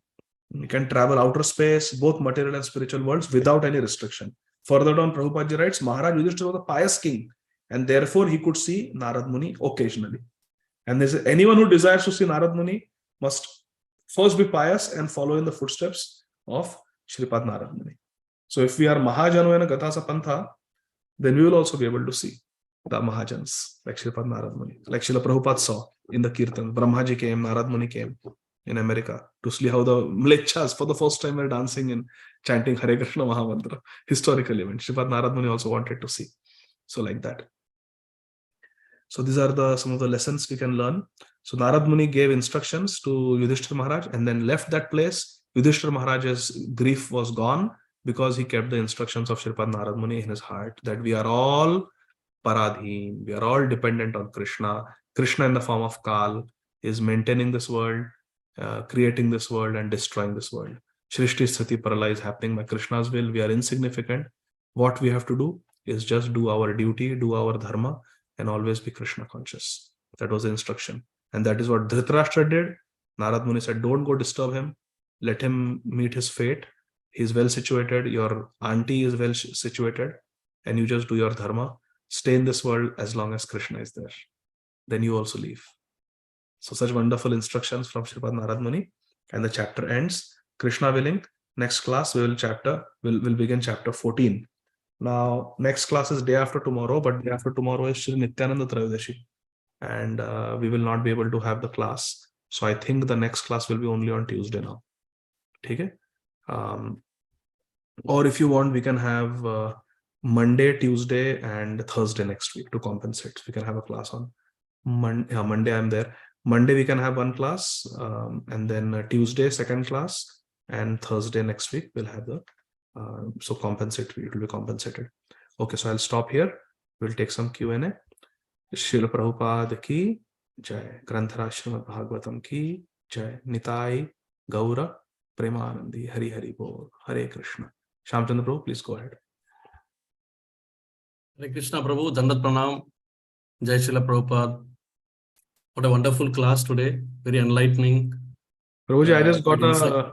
You can travel outer space, both material and spiritual worlds without any restriction. Further down, Prabhupada writes, Maharaj Yudhishthira was a pious king and therefore he could see Narad Muni occasionally. And there's anyone who desires to see Narad Muni must first be pious and follow in the footsteps of Shripad Narad Muni. So if we are Mahajanvena Gatasa Pantha, then we will also be able to see the Mahajans like Shripad Narad Muni. Like Srila Prabhupada saw in the Kirtan. Brahmaji came, Narad Muni came in America to see how the Mlechas for the first time were dancing and chanting Hare Krishna Mahamantra. Historical event. Shripad Narad Muni also wanted to see. So like that. So these are some of the lessons we can learn. So Narad Muni gave instructions to Yudhishthira Maharaj and then left that place. Yudhishthira Maharaj's grief was gone because he kept the instructions of Shripad Narad Muni in his heart that we are all paradhin, we are all dependent on Krishna. Krishna in the form of Kal is maintaining this world, creating this world and destroying this world. Shrishti Sthiti Paralaya is happening by Krishna's will. We are insignificant. What we have to do is just do our duty, do our dharma and always be Krishna conscious. That was the instruction. And that is what Dhritarashtra did. Narad Muni said, don't go disturb him. Let him meet his fate. He is well situated. Your auntie is well situated. And you just do your dharma. Stay in this world as long as Krishna is there. Then you also leave. So such wonderful instructions from Shripad Narad Muni. And the chapter ends. Krishna willing, next class we will begin chapter 14. Now, next class is day after tomorrow, but day after tomorrow is Shri Nityananda Trayodasi. and we will not be able to have the class. So I think the next class will be only on Tuesday now. Okay? Or if you want, we can have Monday, Tuesday, and Thursday next week to compensate. We can have a class on Monday. I'm there. Monday we can have one class, and then Tuesday second class, and Thursday next week we'll have the so compensate. It will be compensated. Okay, so I'll stop here. We'll take some Q&A. Srila Prabhupada ki jai. Granthara Srīmad Bhāgavatam ki jai. Nitai Gaura Premanandi. Hari Hari Bol. Hare Krishna. Shamchandra Prabhu, please go ahead. Hare Krishna Prabhu, Dandat Pranam, Jai Srila Prabhupada. What a wonderful class today, very enlightening. Prabhuji, I just got a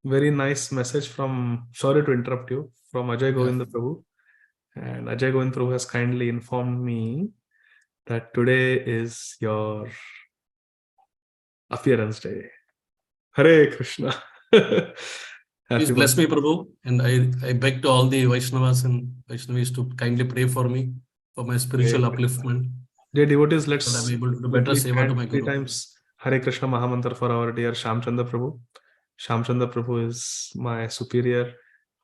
very nice message from, sorry to interrupt you, from Ajay Govinda Prabhu. And Ajay Govinda Prabhu has kindly informed me that today is your appearance day. Hare Krishna. Please bless me, Prabhu. And I beg to all the Vaishnavas and Vaishnavis to kindly pray for me, for my spiritual upliftment. Dear devotees, let's so that I'm able to do better seva to my three Guru. times Hare Krishna Mahamantra for our dear Shamchandra Prabhu. Shamchandra Prabhu is my superior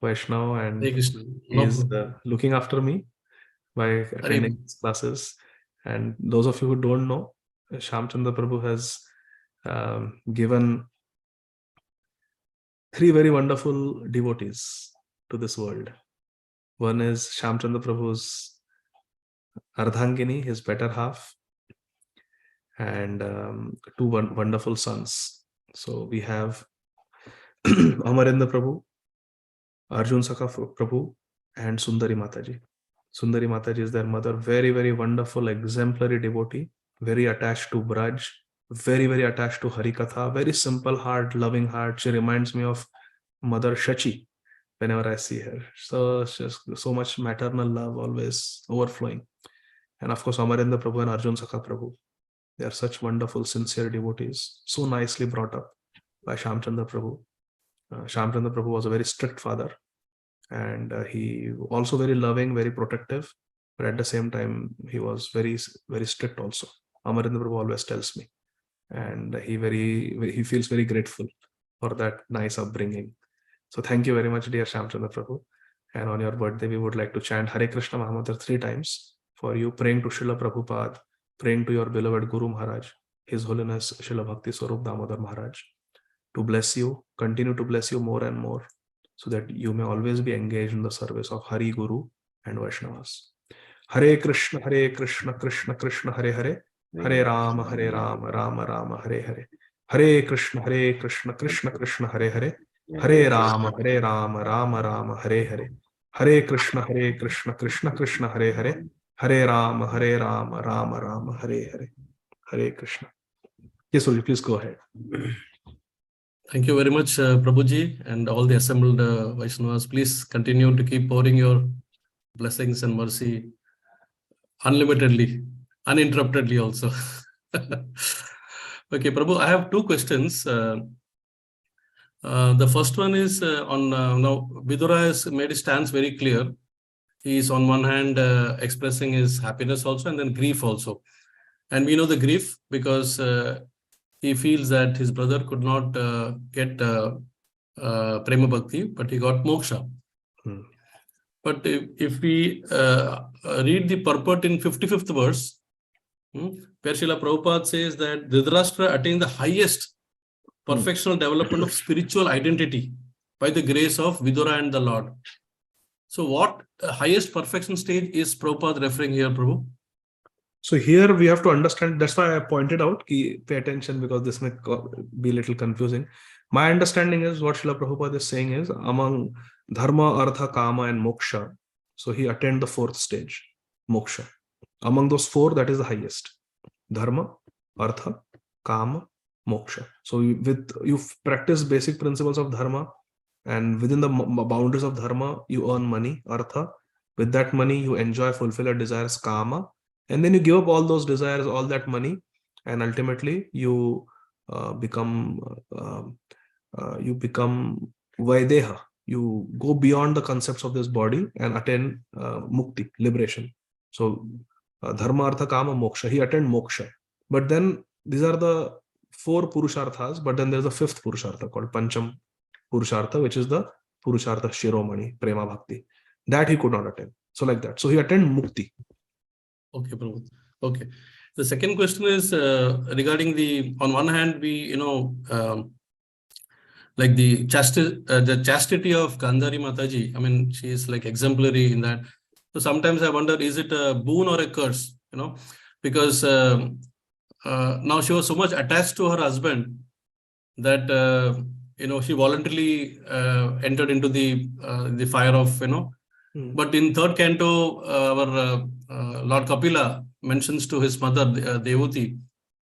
Vaishnava, and he is looking after me by attending his classes. And those of you who don't know, Shamchandra Prabhu has given 3 very wonderful devotees to this world. One is Shamchandra Prabhu's Ardhangini, his better half, and 2 wonderful sons. So we have Amarendra Prabhu, Arjun Sakha Prabhu, and Sundari Mataji. Sundari Mataji is their mother, very, very wonderful, exemplary devotee, very attached to Braj, very, very attached to Harikatha, very simple heart, loving heart. She reminds me of Mother Shachi whenever I see her. So just so much maternal love, always overflowing. And of course, Amarendra Prabhu and Arjun Sakha Prabhu. They are such wonderful, sincere devotees, so nicely brought up by Shamchandra Prabhu. Shamchandra Prabhu was a very strict father, and he also very loving, very protective, but at the same time, he was very, very strict also. Amarendra Prabhu always tells me, and he feels very grateful for that nice upbringing. So thank you very much, dear Shamchandra Prabhu. And on your birthday, we would like to chant Hare Krishna Mahamantra 3 times for you, praying to Srila Prabhupada, praying to your beloved Guru Maharaj, His Holiness Srila Bhakti Swarup Damodar Maharaj, to bless you, continue to bless you more and more, so that you may always be engaged in the service of Hari, Guru, and Vaishnavas. Hare Krishna, Krishna Krishna, Hare Hare, Hare Rama, Rama Rama, Hare Hare. Hare Krishna, Krishna Krishna, Hare Hare, Hare Rama, Rama Rama, Hare Hare. Hare Krishna, Krishna Krishna, Hare Hare, Hare Rama, Rama Rama, Hare Hare. Hare Krishna. Yes, Surji, please go ahead. Thank you very much, Prabhuji, and all the assembled Vaishnavas. Please continue to keep pouring your blessings and mercy unlimitedly, uninterruptedly also. Okay, Prabhu, I have 2 questions. The first one is on now Vidura has made his stance very clear. He is on one hand expressing his happiness also, and then grief also. And we know the grief because he feels that his brother could not get Prema Bhakti, but he got moksha. But if we read the purport in 55th verse, where Srila Prabhupada says that Dhritarashtra attained the highest perfectional development of spiritual identity by the grace of Vidura and the Lord. So what highest perfection stage is Prabhupada referring here, Prabhu? So here we have to understand, that's why I pointed out, pay attention, because this may be a little confusing. My understanding is what Srila Prabhupada is saying is among Dharma, Artha, Kama and Moksha. So he attained the 4th stage, Moksha. Among those 4, that is the highest. Dharma, Artha, Kama, Moksha. So you practice basic principles of Dharma, and within the boundaries of Dharma, you earn money, Artha. With that money, you enjoy, fulfill your desires, Kama. And then you give up all those desires, all that money, and ultimately you become Vaideha. You go beyond the concepts of this body and attain mukti, liberation. So Dharma, Artha, Kama, Moksha. He attained Moksha. But then these are the 4 Purusharthas, but then there's a 5th Purushartha called Pancham Purushartha, which is the Purushartha Shiromani, Prema Bhakti. That he could not attain. So like that. So he attained Mukti. Okay, Prabhu. Okay. The second question is regarding on one hand, like the chastity of Gandhari Mataji. I mean, she is like exemplary in that. So sometimes I wonder, is it a boon or a curse? Because now she was so much attached to her husband that she voluntarily entered into the fire of But in third canto, our Lord Kapila mentions to his mother Devuti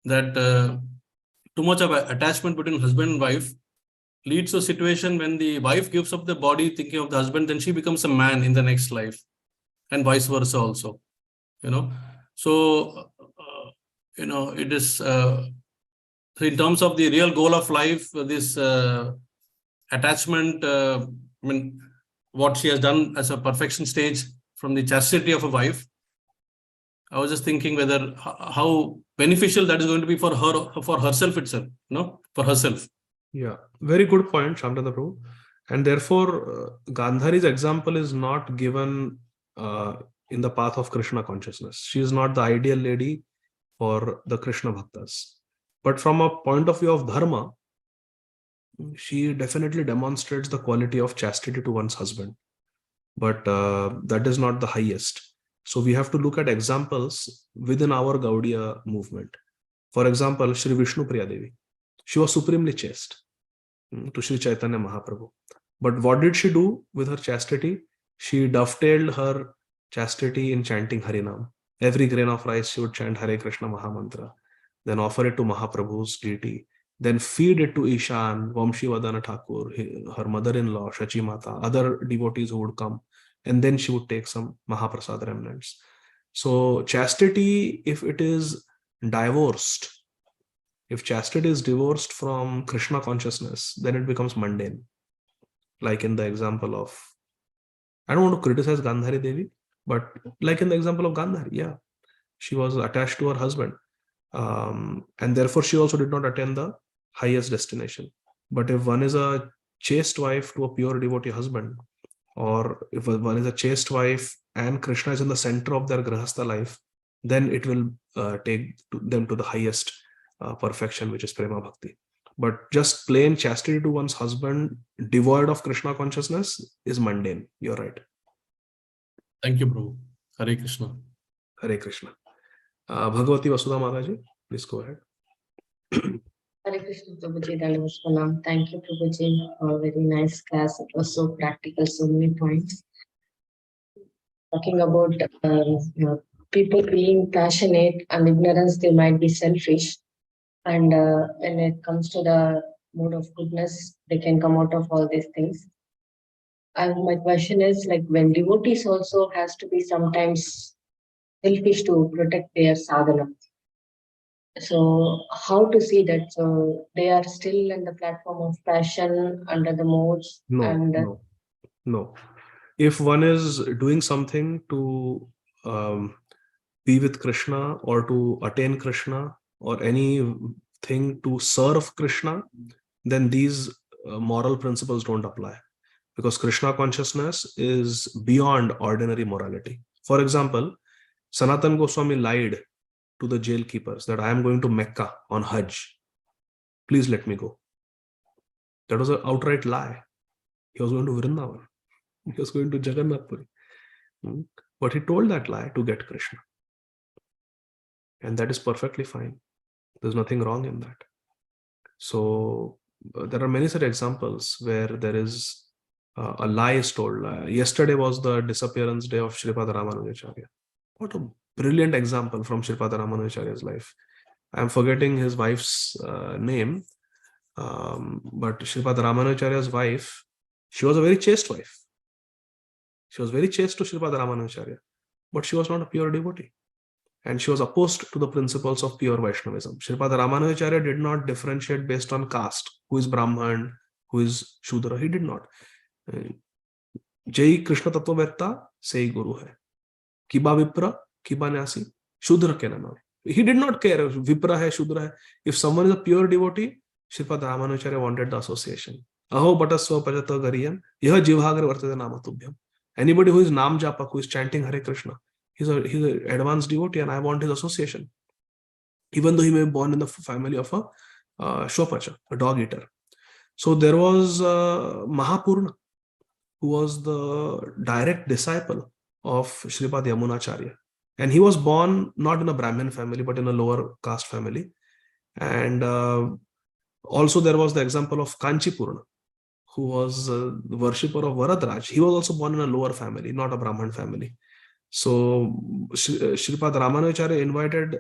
that too much of attachment between husband and wife leads to a situation when the wife gives up the body thinking of the husband, then she becomes a man in the next life, and vice versa also. So it is in terms of the real goal of life, this attachment. I mean, what she has done as a perfection stage from the chastity of a wife. I was just thinking whether how beneficial that is going to be for her, for herself itself, for herself. Yeah, very good point, Shamdana Prabhu. And therefore, Gandhari's example is not given in the path of Krishna consciousness. She is not the ideal lady for the Krishna Bhaktas. But from a point of view of Dharma, she definitely demonstrates the quality of chastity to one's husband. But that is not the highest. So we have to look at examples within our Gaudiya movement. For example, Shri Vishnu Priya Devi. She was supremely chaste to Shri Chaitanya Mahaprabhu. But what did she do with her chastity? She dovetailed her chastity in chanting Harinam. Every grain of rice she would chant Hare Krishna Mahamantra, then offer it to Mahaprabhu's deity, then feed it to Ishan, Vamshi Vadana Thakur, her mother-in-law, Shachi Mata, other devotees who would come, and then she would take some Mahaprasad remnants. So chastity, if it is divorced, if chastity is divorced from Krishna consciousness, then it becomes mundane. Like in the example of, I don't want to criticize Gandhari Devi, but like in the example of Gandhari, yeah, she was attached to her husband. And therefore she also did not attain the highest destination. But if one is a chaste wife to a pure devotee husband, or if one is a chaste wife and Krishna is in the center of their grahastha life, then it will take them to the highest perfection, which is Prema Bhakti. But just plain chastity to one's husband, devoid of Krishna consciousness, is mundane. You're right. Thank you, Prabhu. Hare Krishna. Hare Krishna. Bhagavati Vasudha Mataji, please go ahead. Hare Krishna, Prabhuji. Thank you, Prabhuji, for a very nice class. It was so practical, so many points. Talking about people being passionate and ignorance, they might be selfish. And when it comes to the mode of goodness, they can come out of all these things. And my question is, like, when devotees also has to be sometimes selfish to protect their sadhana. So how to see that? So they are still in the platform of passion under the modes. No. If one is doing something to be with Krishna or to attain Krishna or anything to serve Krishna, then these moral principles don't apply, because Krishna consciousness is beyond ordinary morality. For example, Sanatan Goswami lied to the jail keepers that I am going to Mecca on Hajj. Please let me go. That was an outright lie. He was going to Vrindavan. He was going to Jagannath Puri. But he told that lie to get Krishna. And that is perfectly fine. There's nothing wrong in that. So there are many such examples where there is a lie is told. Yesterday was the disappearance day of Sripada Ramanujacharya. What a brilliant example from Sripada Ramanujacharya's life. I'm forgetting his wife's name, but Sripada Ramanujacharya's wife, she was a very chaste wife. She was very chaste to Sripada Ramanujacharya, but she was not a pure devotee. And she was opposed to the principles of pure Vaishnavism. Sripada Ramanujacharya did not differentiate based on caste, who is Brahman, who is Shudra. He did not. Jai Krishna Tattvavetta, sei Guru hai. Kiba Vipra, Kiba Nyasi, Shudra ke naam. He did not care. Vipra hai, Shudra hai. If someone is a pure devotee, Sripad Ramanujacharya wanted the association. Aho batasva pajata gariyam, yah jivhagar vartate namatubhyam. Anybody who is Nam Japak, who is chanting Hare Krishna, he's an advanced devotee and I want his association. Even though he may be born in the family of a Shopacha, a dog eater. So there was Mahapurna, who was the direct disciple of Sripad Yamunacharya. And he was born not in a Brahmin family, but in a lower caste family. And also there was the example of Kanchipurna, who was the worshipper of Varadraj. He was also born in a lower family, not a Brahmin family. So Sripad Ramanujacharya invited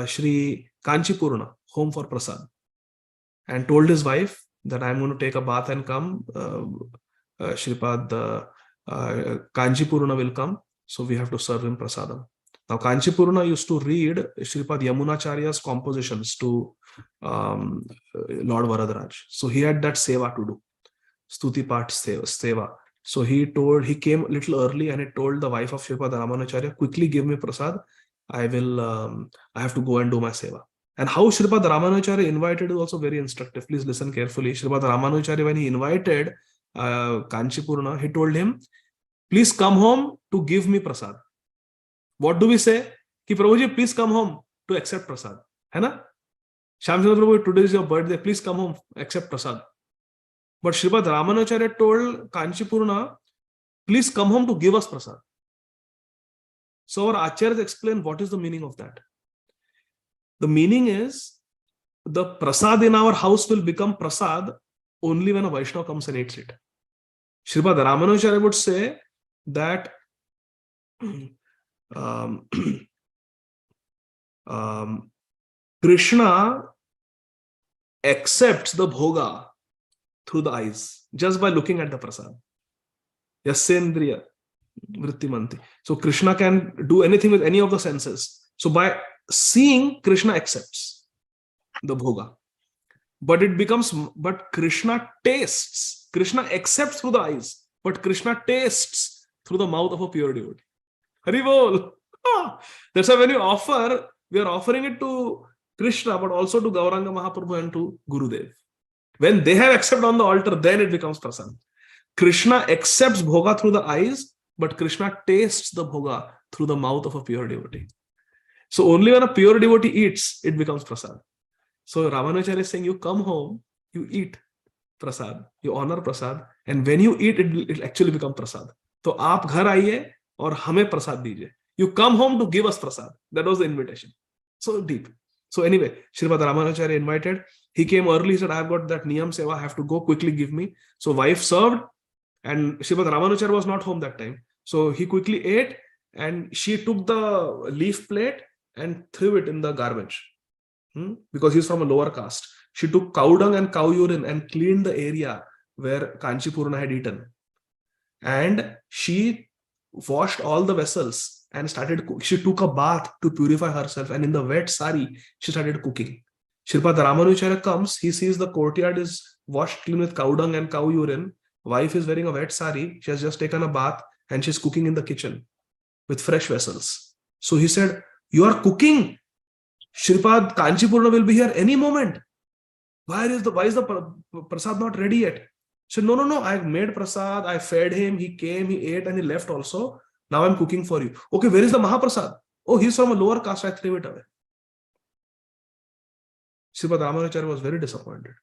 Shri Kanchipurna home for prasad and told his wife that I'm going to take a bath and come. Sripad Kanchipurna will come, so we have to serve him prasadam. Now Kanchipurna used to read Sripad Yamunacharya's compositions to Lord Varadraj. So he had that seva to do, Stuti Path seva. So he came a little early and he told the wife of Sripad Ramanujacharya, quickly give me prasad. I have to go and do my seva. And how Sripad Ramanujacharya invited is also very instructive. Please listen carefully. Sripad Ramanujacharya, when he invited Kanchipurna, he told him, please come home to give me prasad. What do we say? Ki Prabhuji, please come home to accept prasad. Hai na? Shyamchandra Prabhu, today is your birthday. Please come home, accept prasad. But Sripad Ramanujacharya told Kanchipurna, please come home to give us prasad. So our acharyas explain what is the meaning of that. The meaning is the prasad in our house will become prasad only when a Vaishnava comes and eats it. Sripad Ramanujacharya would say that Krishna accepts the bhoga through the eyes just by looking at the prasad. Yasendriya Vrittimanti. So Krishna can do anything with any of the senses. So by seeing, Krishna accepts the bhoga. But Krishna tastes. Krishna accepts through the eyes, but Krishna tastes through the mouth of a pure devotee. Hari Bol. That's why when you offer, we are offering it to Krishna, but also to Gauranga Mahaprabhu and to Gurudev. When they have accepted on the altar, then it becomes prasad. Krishna accepts bhoga through the eyes, but Krishna tastes the bhoga through the mouth of a pure devotee. So only when a pure devotee eats, it becomes prasad. So Ramanujacharya is saying, you come home, you eat prasad, you honor prasad, and when you eat, it actually becomes prasad. So aap ghar aiye aur hame prasad dijiye. You come home to give us prasad. That was the invitation. So deep. So anyway, Sripad Ramanujacharya invited. He came early. He said, I have got that niyam seva. I have to go, quickly give me. So wife served, and Sripad Ramanujacharya was not home that time. So he quickly ate, and she took the leaf plate and threw it in the garbage. Because he's from a lower caste. She took cow dung and cow urine and cleaned the area where Kanchipurna had eaten. And she washed all the vessels and she took a bath to purify herself, and in the wet sari, she started cooking. Sripad Ramanujacharya comes, he sees the courtyard is washed clean with cow dung and cow urine. Wife is wearing a wet sari, she has just taken a bath, and she's cooking in the kitchen with fresh vessels. So he said, you are cooking. Sripad Kanchipurna will be here any moment. Why is the prasad not ready yet? She said, no, I made prasad, I fed him, he came, he ate, and he left also. Now I'm cooking for you. Okay, where is the Mahaprasad? Oh, he's from a lower caste, I threw it away. Sripad Ramanujacharya was very disappointed.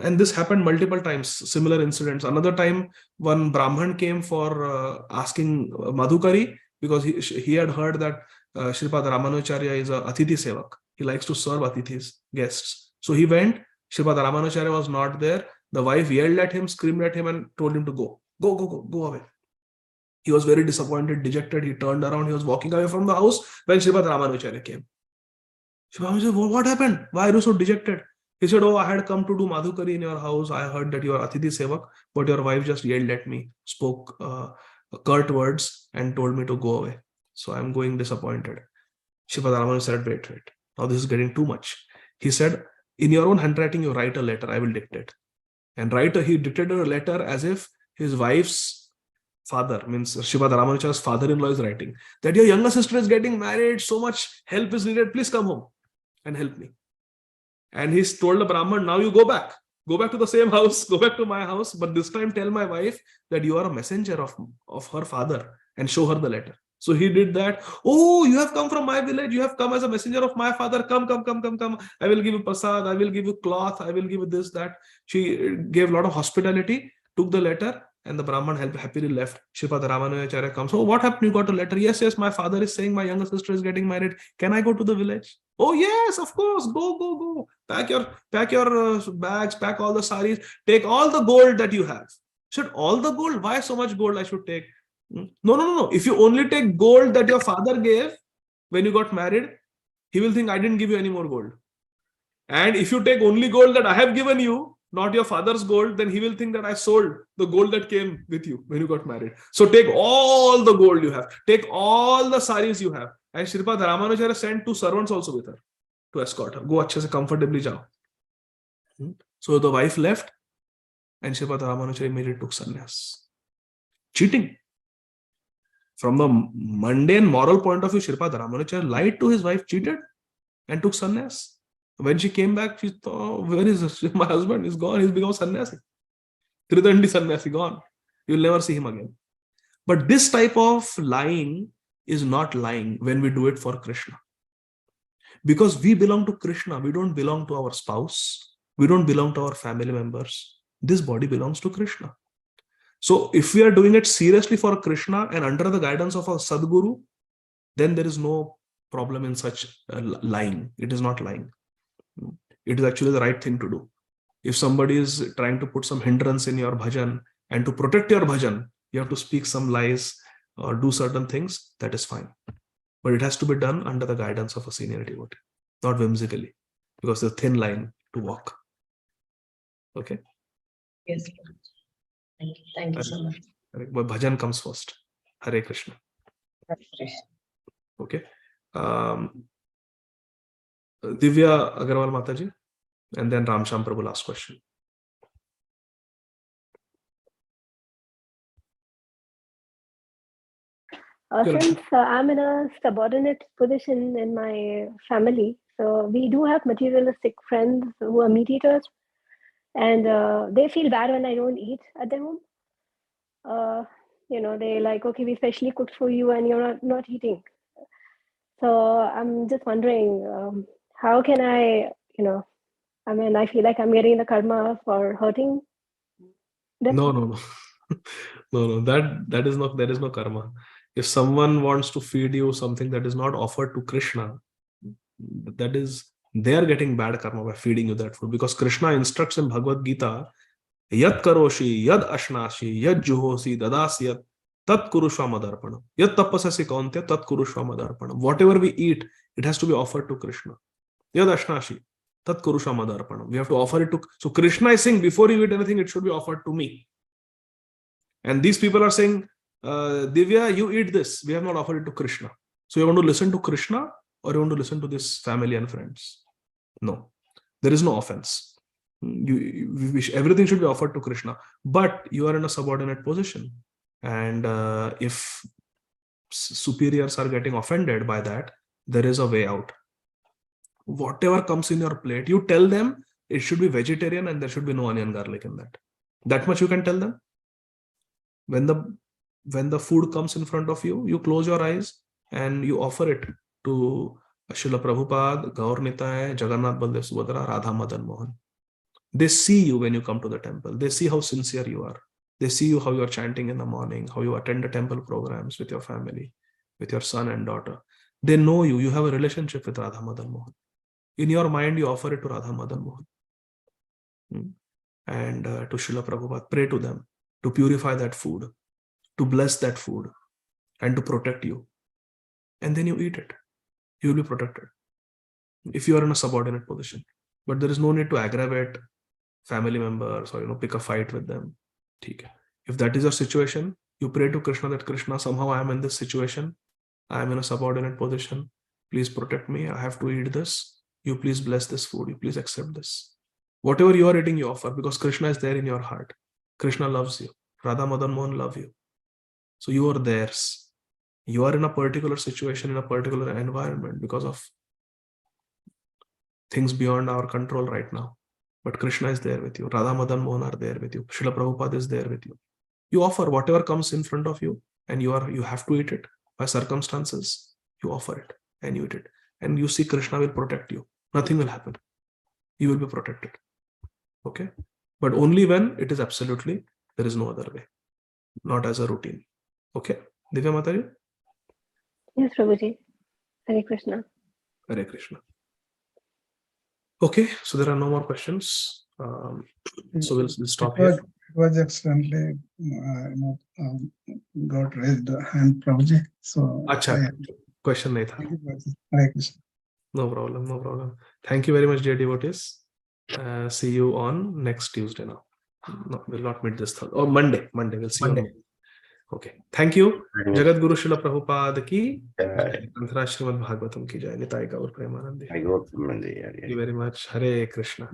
And this happened multiple times, similar incidents. Another time, one Brahman came for asking Madhukari, because he had heard that Sripad Ramanujacharya is a Atithi Sevak. He likes to serve Atithis, guests. So he went, Sripad Ramanujacharya was not there. The wife yelled at him, screamed at him, and told him to go. Go away. He was very disappointed, dejected. He turned around. He was walking away from the house when Sripad Ramanujacharya came. Sripad Ramanujacharya said, what happened? Why are you so dejected? He said, I had come to do Madhukari in your house. I heard that you are Atithi Sevak, but your wife just yelled at me, spoke curt words, and told me to go away. So I'm going disappointed. Sripad Ramanujacharya said, wait. Now this is getting too much. He said, in your own handwriting, you write a letter. I will dictate. And he dictated a letter as if his wife's father, means Sripad Ramanuja's father-in-law is writing that your younger sister is getting married, so much help is needed, please come home and help me. And he's told the Brahman, now you go back to the same house, go back to my house, but this time tell my wife that you are a messenger of her father and show her the letter. So he did that. Oh, you have come from my village, you have come as a messenger of my father, come. I will give you prasad, I will give you cloth, I will give you this, that. She gave a lot of hospitality, took the letter, and the Brahman happily left. Sripad Ramanujacharya comes. Oh, what happened? You got a letter? Yes, my father is saying my younger sister is getting married. Can I go to the village? Oh, yes, of course. Go. Pack your bags, pack all the saris, take all the gold that you have. Should all the gold? Why so much gold I should take? No. If you only take gold that your father gave when you got married, he will think I didn't give you any more gold. And if you take only gold that I have given you, not your father's gold, then he will think that I sold the gold that came with you when you got married. So take all the gold you have, take all the saris you have. And Sripad Ramanujacharya sent 2 servants also with her to escort her. Go achhe se comfortably jao. So the wife left and Sripad Ramanujacharya immediately took sannyas. Cheating. From the mundane moral point of view, Sripad Ramanujacharya lied to his wife, cheated, and took sannyas. When she came back, she thought, where is this? My husband? Is gone. He's become sannyasi. Tridandi sannyasi, gone. You'll never see him again. But this type of lying is not lying when we do it for Krishna. Because we belong to Krishna. We don't belong to our spouse. We don't belong to our family members. This body belongs to Krishna. So if we are doing it seriously for Krishna and under the guidance of a Sadguru, then there is no problem in such lying. It is not lying. It is actually the right thing to do. If somebody is trying to put some hindrance in your bhajan, and to protect your bhajan, you have to speak some lies or do certain things, that is fine. But it has to be done under the guidance of a senior devotee, not whimsically, because it's a thin line to walk. Okay? Yes. Thank you so much. But bhajan comes first. Hare Krishna. Hare Krishna. Okay. Divya Agarwal Mataji, and then Ramsham Prabhu, last question. Since I'm in a subordinate position in my family, so we do have materialistic friends who are meat eaters, and they feel bad when I don't eat at their home. They like, okay, we specially cooked for you and you're not eating. So I'm just wondering, how can I feel like I'm getting the karma for hurting them. No. There is no karma. If someone wants to feed you something that is not offered to Krishna, that is, they are getting bad karma by feeding you that food, because Krishna instructs in Bhagavad Gita, yat karoshi, yad ashnashi, yad juhosi, dadasyat, tat kurushva madarpanam. Yat tapasasi kauntya, tat kurushva madarpanam. Whatever we eat, it has to be offered to Krishna. Yad ashnashi, tat kurushva madarpanam. We have to offer it to. So Krishna is saying, before you eat anything, it should be offered to me. And these people are saying, Divya, you eat this. We have not offered it to Krishna. So you want to listen to Krishna, or you want to listen to this family and friends? No, there is no offense. Everything should be offered to Krishna, but you are in a subordinate position. And if superiors are getting offended by that, there is a way out. Whatever comes in your plate, you tell them it should be vegetarian and there should be no onion garlic in that. That much you can tell them. When the food comes in front of you, you close your eyes and you offer it to Srila Prabhupada, Gaur Nitai, Jagannath Baldev Subhadra, Radha Madan Mohan. They see you when you come to the temple. They see how sincere you are. They see you how you are chanting in the morning, how you attend the temple programs with your family, with your son and daughter. They know you. You have a relationship with Radha Madan Mohan. In your mind, you offer it to Radha Madan Mohan. And to Srila Prabhupada, pray to them to purify that food, to bless that food, and to protect you. And then you eat it. You will be protected if you are in a subordinate position. But there is no need to aggravate family members or pick a fight with them. If that is your situation, you pray to Krishna that Krishna, somehow I am in this situation. I am in a subordinate position. Please protect me. I have to eat this. You please bless this food. You please accept this. Whatever you are eating, you offer, because Krishna is there in your heart. Krishna loves you. Radha Madan Mohan love you. So you are theirs. You are in a particular situation, in a particular environment because of things beyond our control right now. But Krishna is there with you. Radha Madan Mohan are there with you. Srila Prabhupada is there with you. You offer whatever comes in front of you, and you have to eat it by circumstances. You offer it and you eat it. And you see Krishna will protect you. Nothing will happen. You will be protected. Okay? But only when it is absolutely, there is no other way. Not as a routine. Okay? Divya Mataji? Yes, Prabhuji. Hare Krishna. Hare Krishna. Okay, so there are no more questions. So we'll stop here. It was excellently got raised hand, Prabhuji. So Acha, question nahi tha. thank you, Prabhuji. Hare Krishna. No problem, no problem. Thank you very much, dear devotees. See you on next Tuesday now. No, we'll not meet this Thursday. Or Monday. We'll see you on Monday. Okay. Thank you. Jagat Guru Srila Prabhupada ki jai. Antara Srīmad Bhāgavatam ki jai. Nitai Gaur Premanandi. Thank you very much. Hare Krishna.